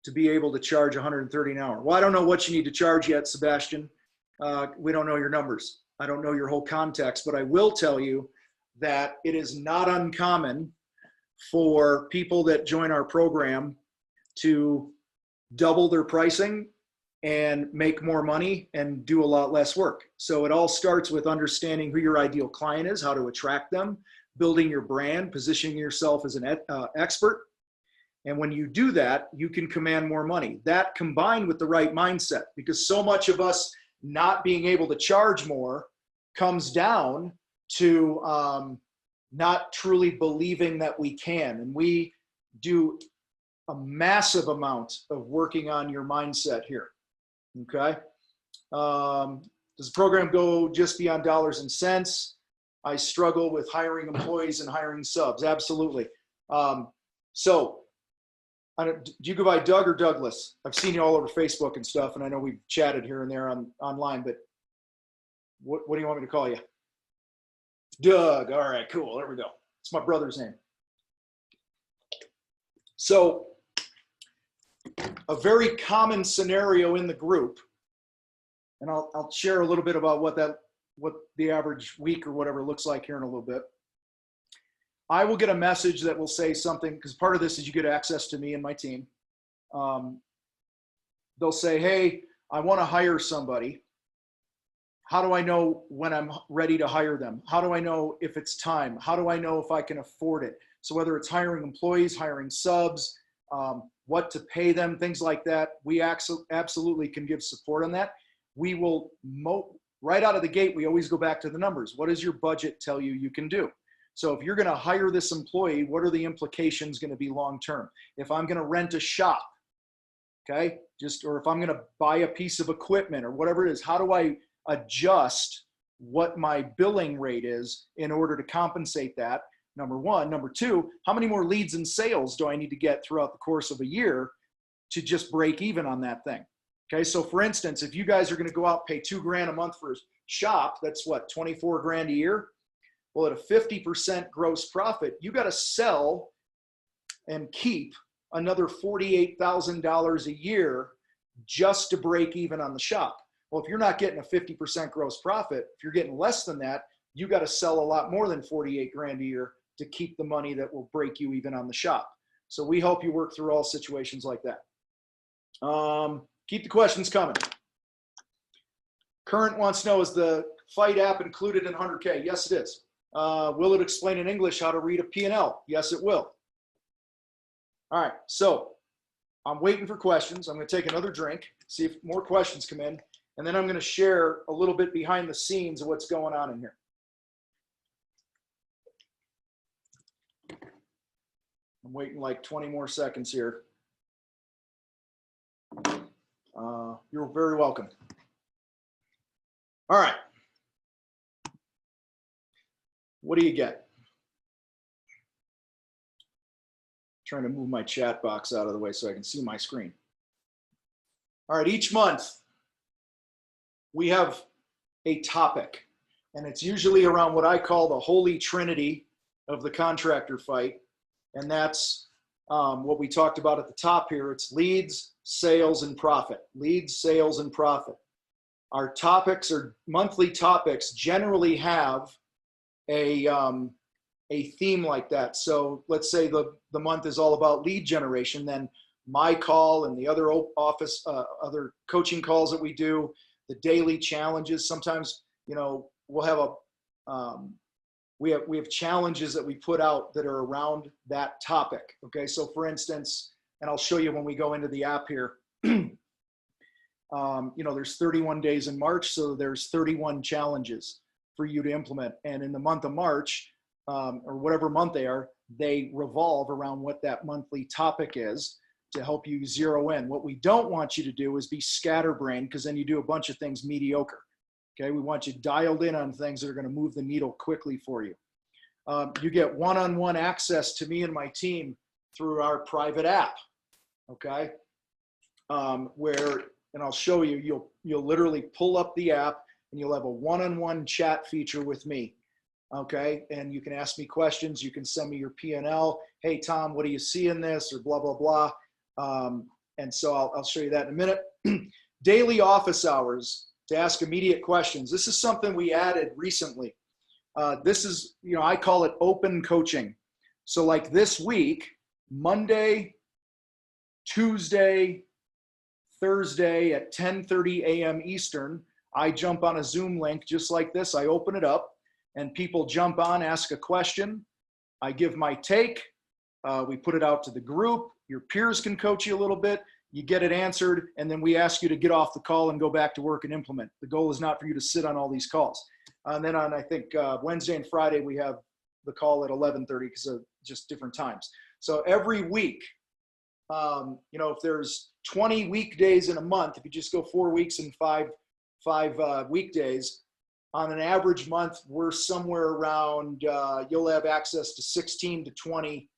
to be able to charge $130 an hour. Well, I don't know what you need to charge yet, Sebastian. We don't know your numbers. I don't know your whole context, but I will tell you that it is not uncommon for people that join our program to double their pricing and make more money and do a lot less work. So it all starts with understanding who your ideal client is, how to attract them, building your brand, positioning yourself as an expert. And when you do that, you can command more money. That combined with the right mindset, because so much of us not being able to charge more comes down to not truly believing that we can. And we do a massive amount of working on your mindset here. Okay. Does the program go just beyond dollars and cents? I struggle with hiring employees and hiring subs. Absolutely. So do you go by Doug or Douglas? I've seen you all over Facebook and stuff, and I know we've chatted here and there online, but what do you want me to call you? Doug. All right, cool. There we go. It's my brother's name. So a very common scenario in the group, and I'll share a little bit about what the average week or whatever looks like here in a little bit. I will get a message that will say something, because part of this is you get access to me and my team. They'll say, hey, I want to hire somebody. How do I know when I'm ready to hire them? How do I know if it's time? How do I know if I can afford it? So whether it's hiring employees, hiring subs, what to pay them, things like that, we absolutely can give support on that. We will, right out of the gate, we always go back to the numbers. What does your budget tell you you can do? So if you're going to hire this employee, what are the implications going to be long-term? If I'm going to rent a shop, okay, or if I'm going to buy a piece of equipment or whatever it is, how do I adjust what my billing rate is in order to compensate that? Number one. Number two, how many more leads and sales do I need to get throughout the course of a year to just break even on that thing? Okay, so for instance, if you guys are going to go out and pay $2,000 a month for a shop, that's what, 24 grand a year? Well, at a 50% gross profit, you got to sell and keep another $48,000 a year just to break even on the shop. Well, if you're not getting a 50% gross profit, if you're getting less than that, you got to sell a lot more than 48 grand a year to keep the money that will break you even on the shop. So we help you work through all situations like that. Keep the questions coming. Current wants to know, is the Fight app included in 100K? Yes, it is. Will it explain in English how to read a P&L? Yes, it will. All right, so I'm waiting for questions. I'm going to take another drink, see if more questions come in, and then I'm going to share a little bit behind the scenes of what's going on in here. I'm waiting like 20 more seconds here. You're very welcome. All right. What do you get? Trying to move my chat box out of the way so I can see my screen. All right, each month we have a topic, and it's usually around what I call the holy trinity of the contractor fight, and that's what we talked about at the top here. It's leads, sales, and profit. Leads, sales, and profit. Our topics or monthly topics generally have a theme like that. So let's say the month is all about lead generation, then my call and the other other coaching calls that we do, the daily challenges. Sometimes, you know, we'll have we have challenges that we put out that are around that topic. Okay, so for instance, and I'll show you when we go into the app here. You know, there's 31 days in March, so there's 31 challenges for you to implement. And in the month of March, or whatever month they revolve around what that monthly topic is to help you zero in. What we don't want you to do is be scatterbrained, because then you do a bunch of things mediocre. Okay, we want you dialed in on things that are going to move the needle quickly for you. You get one-on-one access to me and my team through our private app. Okay, where, and I'll show you, you'll literally pull up the app and you'll have a one-on-one chat feature with me. Okay, and you can ask me questions, you can send me your P&L. Hey Tom, what do you see in this, or blah, blah, blah. And so I'll show you that in a minute. Daily office hours to ask immediate questions. This is something we added recently. This is, you know, I call it open coaching. So like this week, Monday, Tuesday, Thursday at 10:30 a.m. Eastern, I jump on a Zoom link just like this. I open it up and people jump on, ask a question. I give my take. We put it out to the group. Your peers can coach you a little bit. You get it answered, and then we ask you to get off the call and go back to work and implement. The goal is not for you to sit on all these calls. And then on, I think, Wednesday and Friday, we have the call at 11:30 because of just different times. So every week, you know, if there's 20 weekdays in a month, if you just go 4 weeks and five weekdays, on an average month, we're somewhere around, you'll have access to 16 to 20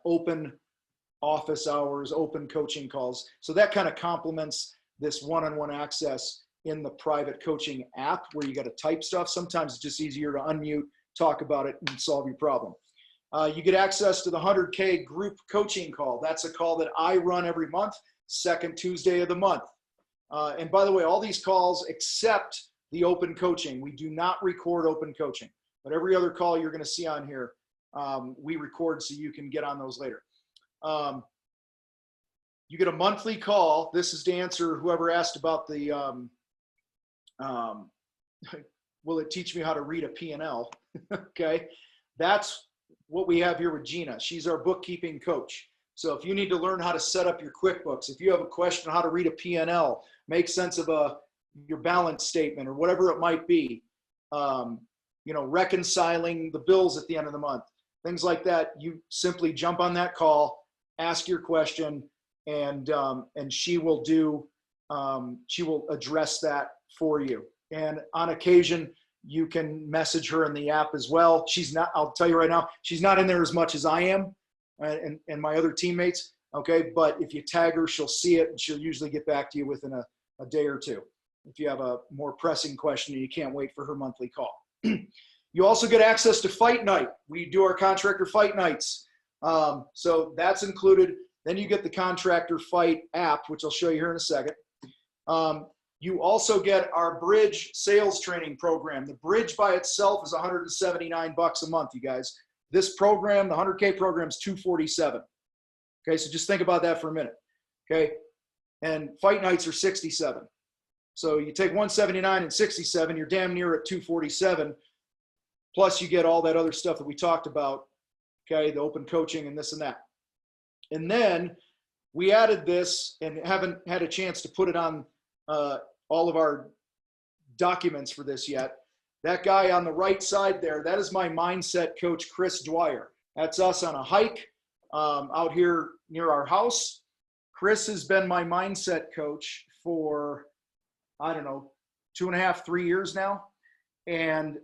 open office hours, open coaching calls. So that kind of complements this one-on-one access in the private coaching app where you got to type stuff. Sometimes it's just easier to unmute, talk about it, and solve your problem. You get access to the 100K group coaching call. That's a call that I run every month, second Tuesday of the month. And by the way, all these calls except the open coaching, we do not record open coaching, but every other call you're going to see on here, we record so you can get on those later. You get a monthly call. This is to answer whoever asked about the, will it teach me how to read a P&L? Okay, that's what we have here with Gina. She's our bookkeeping coach. So if you need to learn how to set up your QuickBooks, if you have a question on how to read a P&L, make sense of your balance statement or whatever it might be, you know, reconciling the bills at the end of the month, things like that, you simply jump on that call, ask your question, and she will address that for you. And on occasion, you can message her in the app as well. She's not, I'll tell you right now, she's not in there as much as I am and my other teammates, okay? But if you tag her, she'll see it and she'll usually get back to you within a day or two if you have a more pressing question and you can't wait for her monthly call. You also get access to Fight Night. We do our contractor fight nights. So that's included. Then you get the Contractor Fight app, which I'll show you here in a second. You also get our Bridge sales training program. The Bridge by itself is $179 a month, you guys. This program, the 100K program, is $247. Okay, so just think about that for a minute. Okay, and fight nights are $67. So you take $179 and $67, you're damn near at $247. Plus you get all that other stuff that we talked about. Okay, the open coaching and this and that. And then we added this and haven't had a chance to put it on all of our documents for this yet. That guy on the right side there, that is my mindset coach, Chris Dwyer. That's us on a hike out here near our house. Chris has been my mindset coach for, I don't know, 2.5, 3 years now. And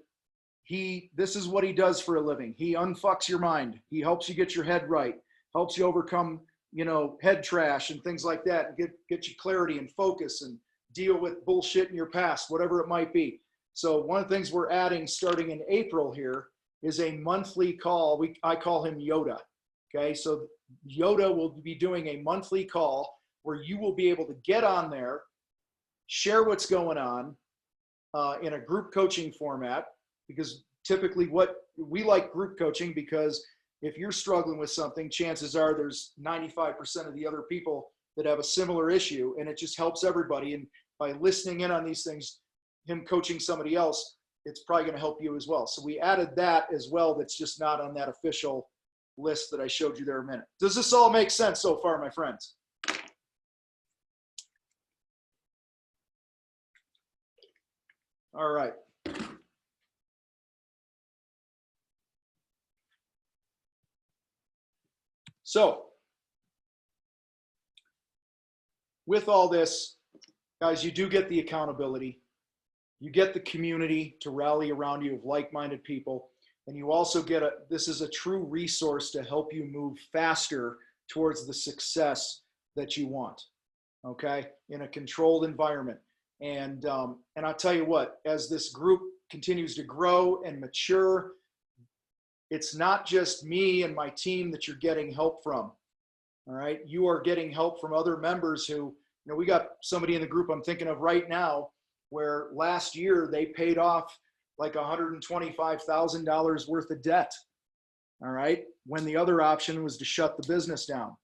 this is what he does for a living. He unfucks your mind. He helps you get your head right, helps you overcome, you know, head trash and things like that, and get you clarity and focus and deal with bullshit in your past, whatever it might be. So one of the things we're adding starting in April here is a monthly call. I call him Yoda. Okay, so Yoda will be doing a monthly call where you will be able to get on there, share what's going on in a group coaching format, because typically what we like group coaching, because if you're struggling with something, chances are there's 95% of the other people that have a similar issue, and it just helps everybody. And by listening in on these things, him coaching somebody else, it's probably going to help you as well. So we added that as well. That's just not on that official list that I showed you there a minute. Does this all make sense so far, my friends? All right. So with all this, guys, you do get the accountability. You get the community to rally around you of like-minded people. And you also get this is a true resource to help you move faster towards the success that you want, okay, in a controlled environment. And I'll tell you what, as this group continues to grow and mature, it's not just me and my team that you're getting help from, all right? You are getting help from other members who, you know, we got somebody in the group I'm thinking of right now where last year they paid off like $125,000 worth of debt, all right? When the other option was to shut the business down.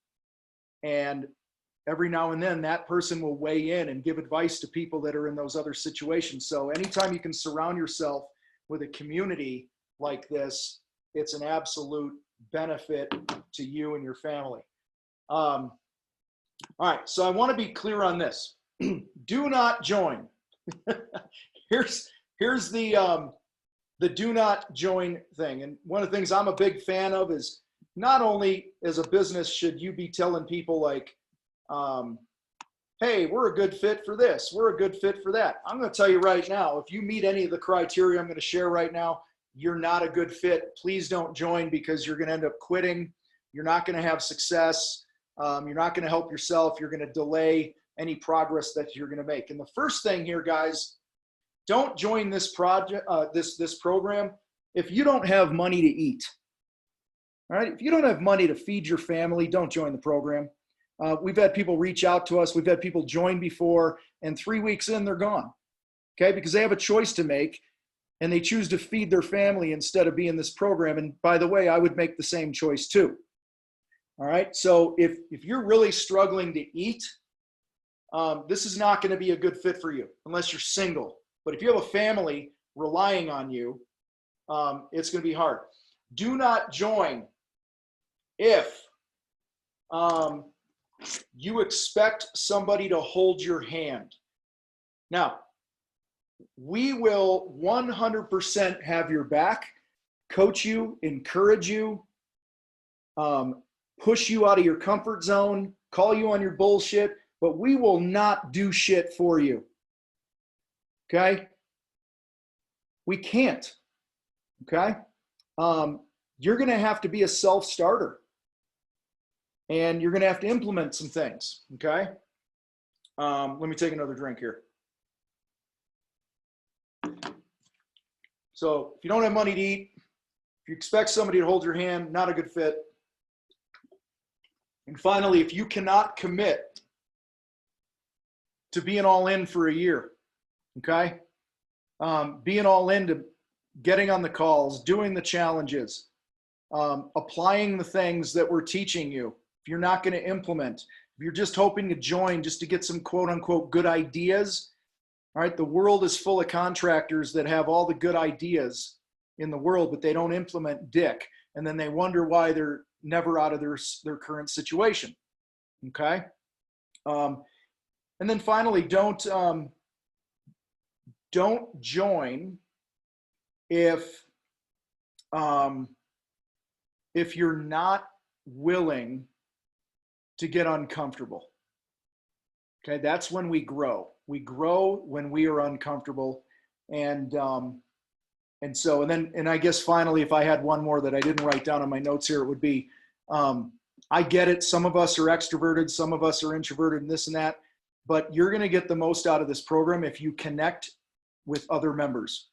And every now and then that person will weigh in and give advice to people that are in those other situations. So anytime you can surround yourself with a community like this, it's an absolute benefit to you and your family. All right, so I want to be clear on this. Do not join. Here's the do not join thing. And one of the things I'm a big fan of is not only as a business should you be telling people like, hey, we're a good fit for this, we're a good fit for that. I'm going to tell you right now, if you meet any of the criteria I'm going to share right now, you're not a good fit. Please don't join, because you're going to end up quitting. You're not going to have success. You're not going to help yourself. You're going to delay any progress that you're going to make. And the first thing here, guys, don't join this project, this program if you don't have money to eat. All right, if you don't have money to feed your family, don't join the program. We've had people reach out to us. We've had people join before, and 3 weeks in, they're gone. Okay, because they have a choice to make, and they choose to feed their family instead of be in this program. And by the way, I would make the same choice too. All right, so if you're really struggling to eat, this is not going to be a good fit for you unless you're single. But if you have a family relying on you, it's going to be hard. Do not join if you expect somebody to hold your hand. Now, we will 100% have your back, coach you, encourage you, push you out of your comfort zone, call you on your bullshit, but we will not do shit for you. Okay? We can't. Okay? You're going to have to be a self-starter, and you're going to have to implement some things. Okay? Let me take another drink here. So if you don't have money to eat, if you expect somebody to hold your hand, not a good fit. And finally, if you cannot commit to being all in for a year, okay? Being all in to getting on the calls, doing the challenges, applying the things that we're teaching you. If you're not going to implement, if you're just hoping to join just to get some quote unquote good ideas, all right, the world is full of contractors that have all the good ideas in the world, but they don't implement dick. And then they wonder why they're never out of their current situation, okay? And then finally, don't join if you're not willing to get uncomfortable. Okay, that's when we grow. We grow when we are uncomfortable, and I guess finally, if I had one more that I didn't write down on my notes here, it would be, I get it. Some of us are extroverted, some of us are introverted, and this and that. But you're going to get the most out of this program if you connect with other members.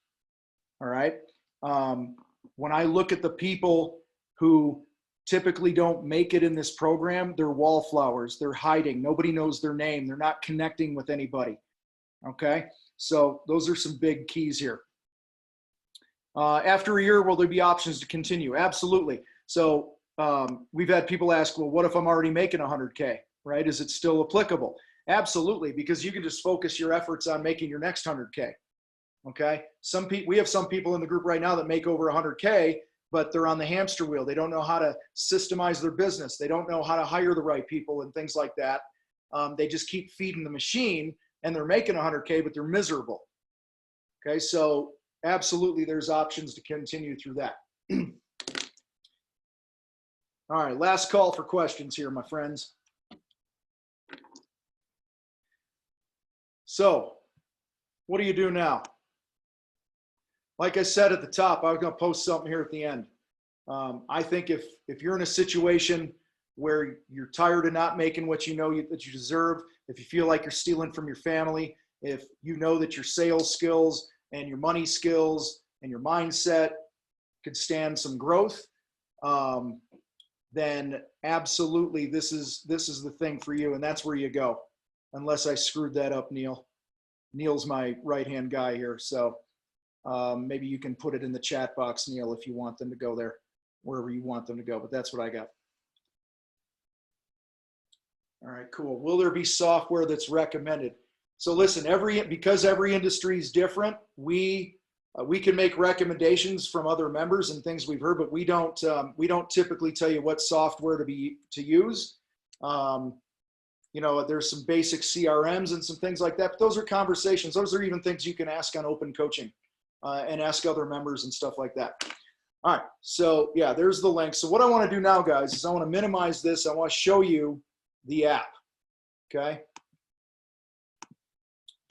All right. When I look at the people who typically don't make it in this program, they're wallflowers. They're hiding. Nobody knows their name. They're not connecting with anybody. Okay. So those are some big keys here. After a year, will there be options to continue? Absolutely. So we've had people ask, well, what if I'm already making 100K, right? Is it still applicable? Absolutely, because you can just focus your efforts on making your next 100K. Okay. We have some people in the group right now that make over 100K, but they're on the hamster wheel. They don't know how to systemize their business. They don't know how to hire the right people and things like that. They just keep feeding the machine and they're making 100K, but they're miserable. Okay. So absolutely, there's options to continue through that. All right. Last call for questions here, my friends. So what do you do now? Like I said at the top, I was going to post something here at the end. I think if you're in a situation where you're tired of not making what you know that you deserve, if you feel like you're stealing from your family, if you know that your sales skills and your money skills and your mindset could stand some growth, then absolutely this is the thing for you, and that's where you go. Unless I screwed that up, Neil. Neil's my right-hand guy here, so maybe you can put it in the chat box, Neil, if you want them to go there, wherever you want them to go, but that's what I got. All right, cool. Will there be software that's recommended? So listen, because every industry is different, we can make recommendations from other members and things we've heard, but we don't typically tell you what software to use. You know, there's some basic CRMs and some things like that, but those are conversations. Those are even things you can ask on open coaching and ask other members and stuff like that. All right, so yeah, there's the link. So what I want to do now, guys, is I want to minimize this. I want to show you the app, okay?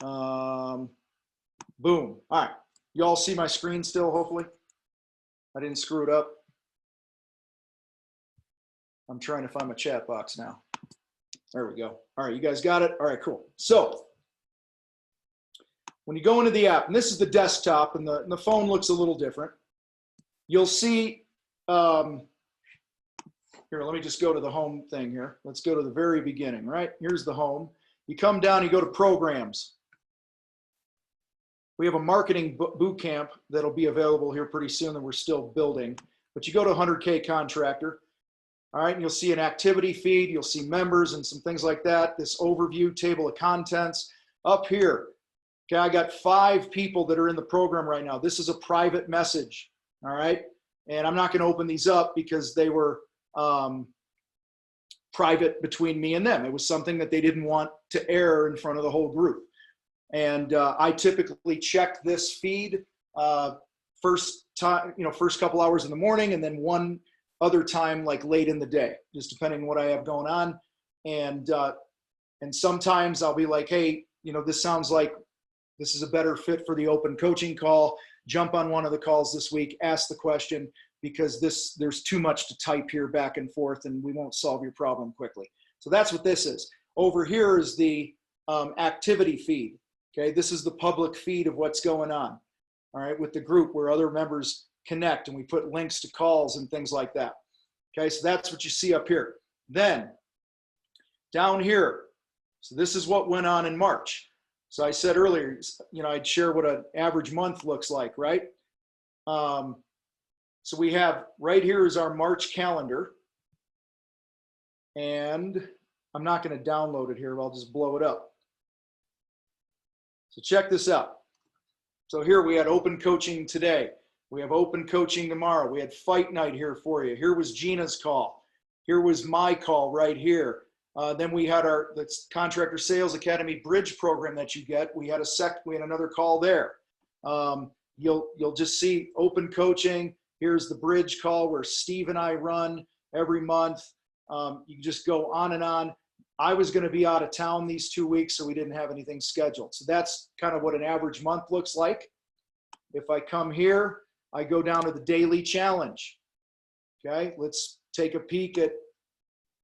Boom. All right, you all see my screen still, hopefully? I didn't screw it up. I'm trying to find my chat box now. There we go. All right, you guys got it? All right, cool. So when you go into the app, and this is the desktop, and the phone looks a little different, you'll see, here, let me just go to the home thing here. Let's go to the very beginning, right? Here's the home. You come down, you go to programs. We have a marketing boot camp that'll be available here pretty soon that we're still building, but you go to 100K Contractor. All right, and you'll see an activity feed, you'll see members and some things like that, this overview, table of contents. Up here, okay, I got 5 people that are in the program right now. This is a private message, all right? And I'm not gonna open these up because they were private between me and them. It was something that they didn't want to air in front of the whole group. And I typically check this feed first couple hours in the morning, and then one other time like late in the day, just depending on what I have going on. And sometimes I'll be like, hey, you know, this sounds like this is a better fit for the open coaching call. Jump on one of the calls this week, ask the question, because there's too much to type here back and forth and we won't solve your problem quickly. So that's what this is. Over here is the activity feed. Okay, this is the public feed of what's going on, all right, with the group where other members connect, and we put links to calls and things like that. Okay, so that's what you see up here. Then down here. So this is what went on in March. So I said earlier, you know, I'd share what an average month looks like, right? So we have right here is our March calendar. And I'm not going to download it here. I'll just blow it up. So check this out. So here we had open coaching today. We have open coaching tomorrow. We had fight night here for you. Here was Gina's call. Here was my call right here. Then we had our Contractor Sales Academy Bridge program that you get. We had another call there. You'll just see open coaching. Here's the bridge call where Steve and I run every month. You can just go on and on. I was going to be out of town these 2 weeks, so we didn't have anything scheduled. So that's kind of what an average month looks like. If I come here, I go down to the daily challenge. Okay, let's take a peek at,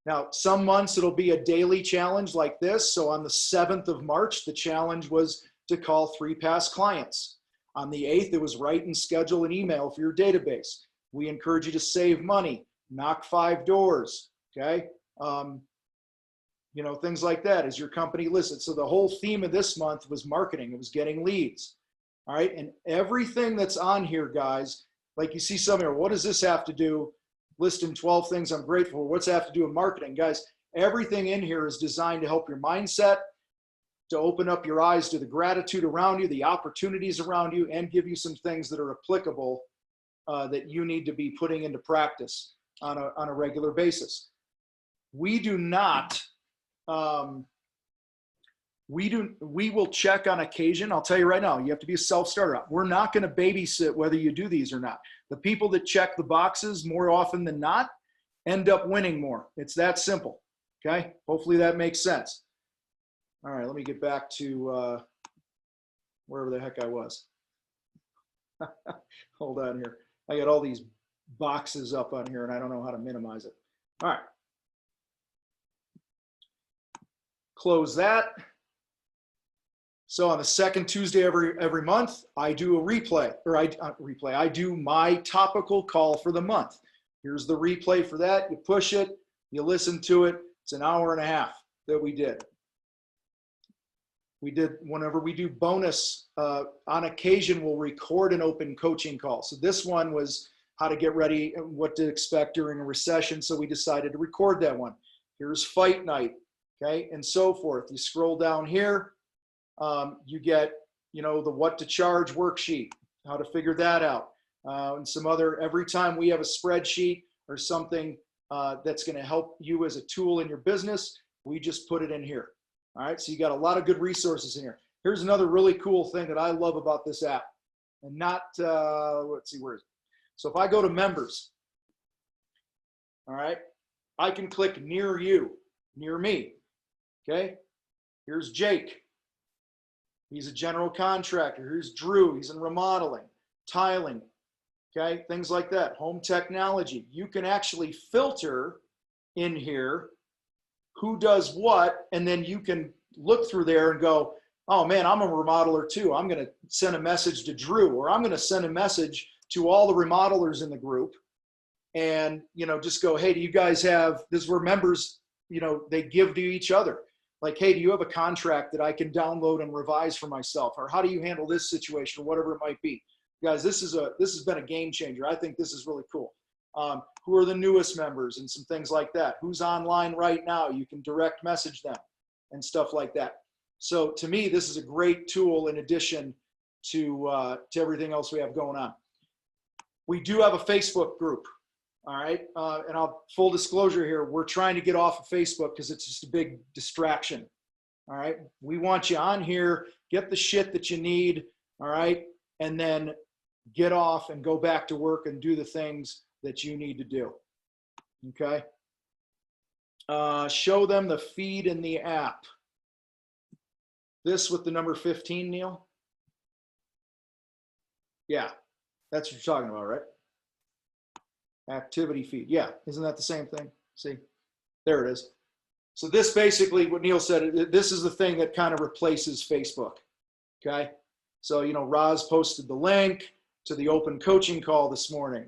now some months it'll be a daily challenge like this. So on the 7th of March, the challenge was to call 3 past clients. On the 8th, it was write and schedule an email for your database. We encourage you to save money, knock 5 doors, okay? You know, things like that. Is your company listed? So the whole theme of this month was marketing. It was getting leads. All right. And everything that's on here, guys, like you see some here, what does this have to do? Listing 12 things I'm grateful for. What's that have to do with marketing? Guys, everything in here is designed to help your mindset, to open up your eyes to the gratitude around you, the opportunities around you, and give you some things that are applicable that you need to be putting into practice on a regular basis. We do not, we will check on occasion. I'll tell you right now, you have to be a self-starter. We're not going to babysit whether you do these or not. The people that check the boxes more often than not end up winning more. It's that simple. Okay. Hopefully that makes sense. All right. Let me get back to wherever the heck I was. Hold on here. I got all these boxes up on here and I don't know how to minimize it. All right. Close that. So on the second Tuesday every month, I do a replay, or I do my topical call for the month. Here's the replay for that. You push it, you listen to it. It's an hour and a half that we did. Whenever we do bonus, on occasion, we'll record an open coaching call. So this one was how to get ready and what to expect during a recession. So we decided to record that one. Here's fight night, okay, and so forth. You scroll down here. You get, you know, the what to charge worksheet, how to figure that out, and some other, every time we have a spreadsheet or something that's going to help you as a tool in your business, we just put it in here. All right. So you got a lot of good resources in here. Here's another really cool thing that I love about this app, and not, let's see, where is it? So if I go to members, all right, I can click near you, near me. Okay. Here's Jake. He's a general contractor. Here's Drew. He's in remodeling, tiling, okay, things like that. Home technology. You can actually filter in here who does what, and then you can look through there and go, oh man, I'm a remodeler too. I'm going to send a message to Drew, or I'm going to send a message to all the remodelers in the group, and, you know, just go, hey, do you guys have, this is where members, you know, they give to each other. Like, hey, do you have a contract that I can download and revise for myself? Or how do you handle this situation, or whatever it might be? Guys, this has been a game changer. I think this is really cool. Who are the newest members and some things like that? Who's online right now? You can direct message them and stuff like that. So to me, this is a great tool in addition to everything else we have going on. We do have a Facebook group. All right. And full disclosure here, we're trying to get off of Facebook because it's just a big distraction. All right. We want you on here, get the shit that you need. All right. And then get off and go back to work and do the things that you need to do. Okay. Show them the feed in the app. This with the number 15, Neil. Yeah. That's what you're talking about, right? Activity feed. Yeah, isn't that the same thing? See, there it is. So this basically, what Neil said, this is the thing that kind of replaces Facebook. Okay. So, you know, Roz posted the link to the open coaching call this morning.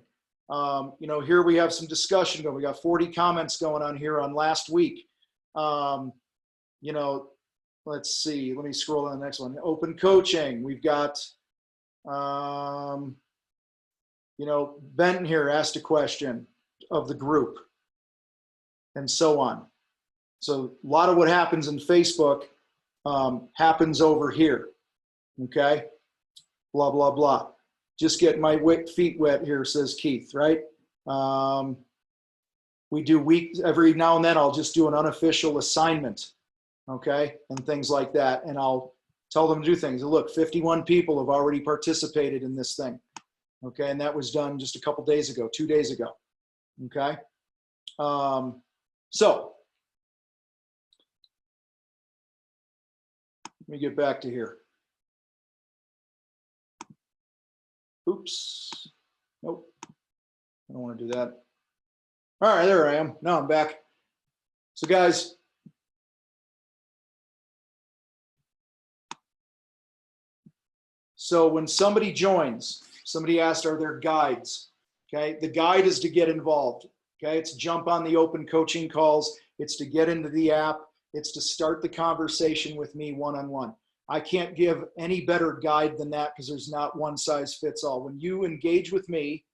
You know, here we have some discussion going. We got 40 comments going on here on last week. You know, let's see, let me scroll on the next one. Open coaching. We've got, you know, Benton here asked a question of the group and so on. So a lot of what happens in Facebook happens over here. Okay. Blah, blah, blah. Just get my feet wet here, says Keith, right? We do every now and then I'll just do an unofficial assignment, okay, and things like that. And I'll tell them to do things. Look, 51 people have already participated in this thing, okay? And that was done just a couple days ago, 2 days ago, okay? So let me get back to here. Oops, nope, I don't want to do that. All right, there I am. Now I'm back. So guys, so when somebody joins, somebody asked, are there guides? Okay, the guide is to get involved. Okay, it's jump on the open coaching calls. It's to get into the app. It's to start the conversation with me one-on-one. I can't give any better guide than that because there's not one size fits all. When you engage with me,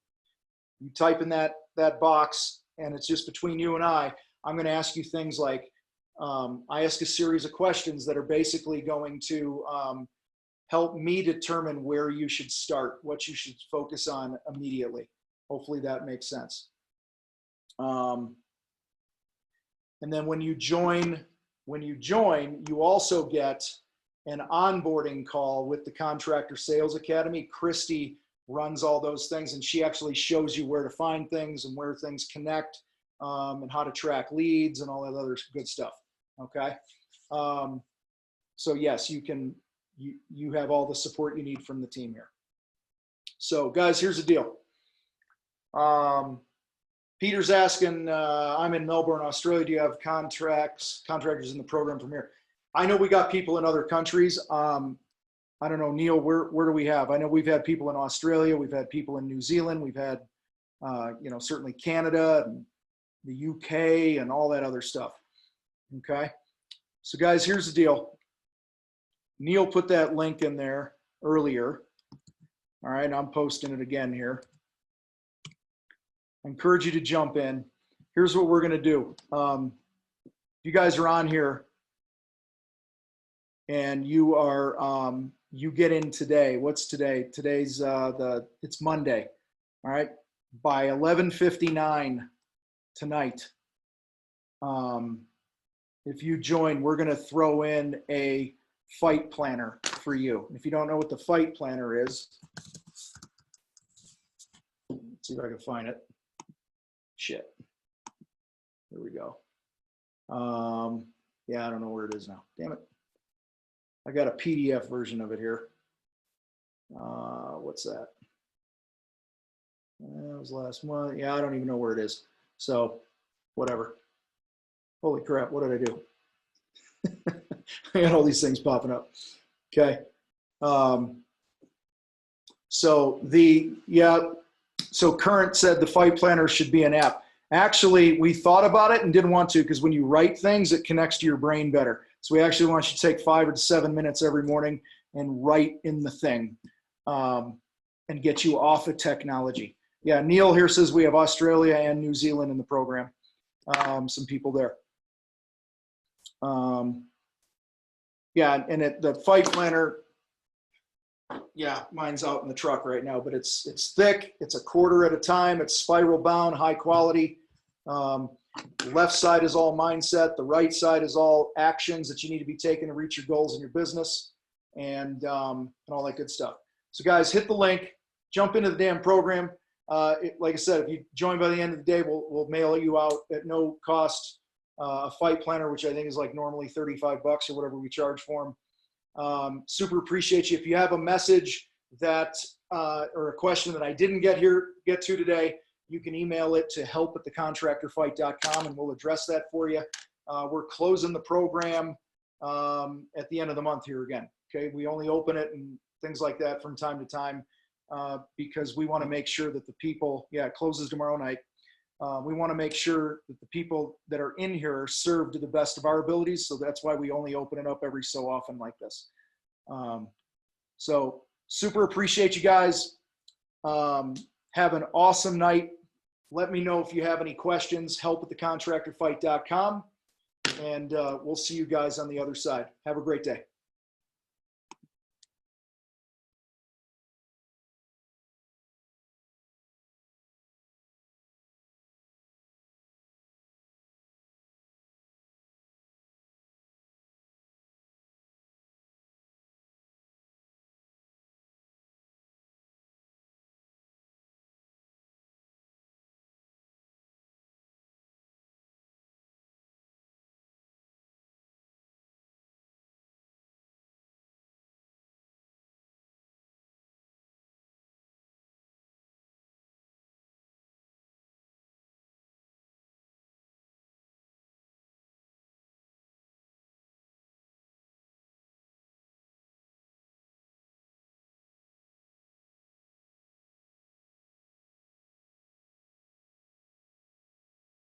you type in that box and it's just between you and I'm going to ask you things like, I ask a series of questions that are basically going to help me determine where you should start, what you should focus on immediately. Hopefully that makes sense. And then when you join, you also get an onboarding call with the Contractor Sales Academy. Christy runs all those things, and she actually shows you where to find things and where things connect, and how to track leads and all that other good stuff. Okay. So yes, you have all the support you need from the team here. So guys, here's the deal. Peter's asking, I'm in Melbourne, Australia. Do you have contractors in the program from here? I know we got people in other countries. I don't know, Neil, where do we have? I know we've had people in Australia. We've had people in New Zealand. We've had, you know, certainly Canada and the UK and all that other stuff. Okay. So guys, here's the deal. Neil put that link in there earlier. All right. I'm posting it again here. I encourage you to jump in. Here's what we're going to do. You guys are on here and you are, you get in today. What's today? Today's it's Monday. All right. By 11:59 tonight, if you join, we're going to throw in a fight planner for you. If you don't know what the fight planner is, let's see if I can find it. Shit. There we go. Yeah, I don't know where it is now. Damn it. I got a PDF version of it here. What's that? That was last month. Yeah, I don't even know where it is. So whatever. Holy crap, what did I do? I got all these things popping up. Okay. So Current said the fight planner should be an app. Actually, we thought about it and didn't want to, because when you write things, it connects to your brain better. So we actually want you to take 5 or 7 minutes every morning and write in the thing, and get you off of technology. Yeah, Neil here says we have Australia and New Zealand in the program. Some people there. Yeah, and the fight planner, yeah, mine's out in the truck right now, but it's thick. It's a quarter at a time. It's spiral bound, high quality. The left side is all mindset. The right side is all actions that you need to be taking to reach your goals in your business, and all that good stuff. So guys, hit the link, jump into the damn program. Like I said, if you join by the end of the day, we'll mail you out at no cost a fight planner, which I think is like normally $35 or whatever we charge for them. Super appreciate you. If you have a message that or a question that I didn't get to today, you can email it to help@thecontractorfight.com and we'll address that for you. We're closing the program at the end of the month here again. Okay, we only open it and things like that from time to time because we want to make sure that the people, yeah, it closes tomorrow night. We want to make sure that the people that are in here are served to the best of our abilities. So that's why we only open it up every so often like this. So super appreciate you guys. Have an awesome night. Let me know if you have any questions, help@thecontractorfight.com, and we'll see you guys on the other side. Have a great day.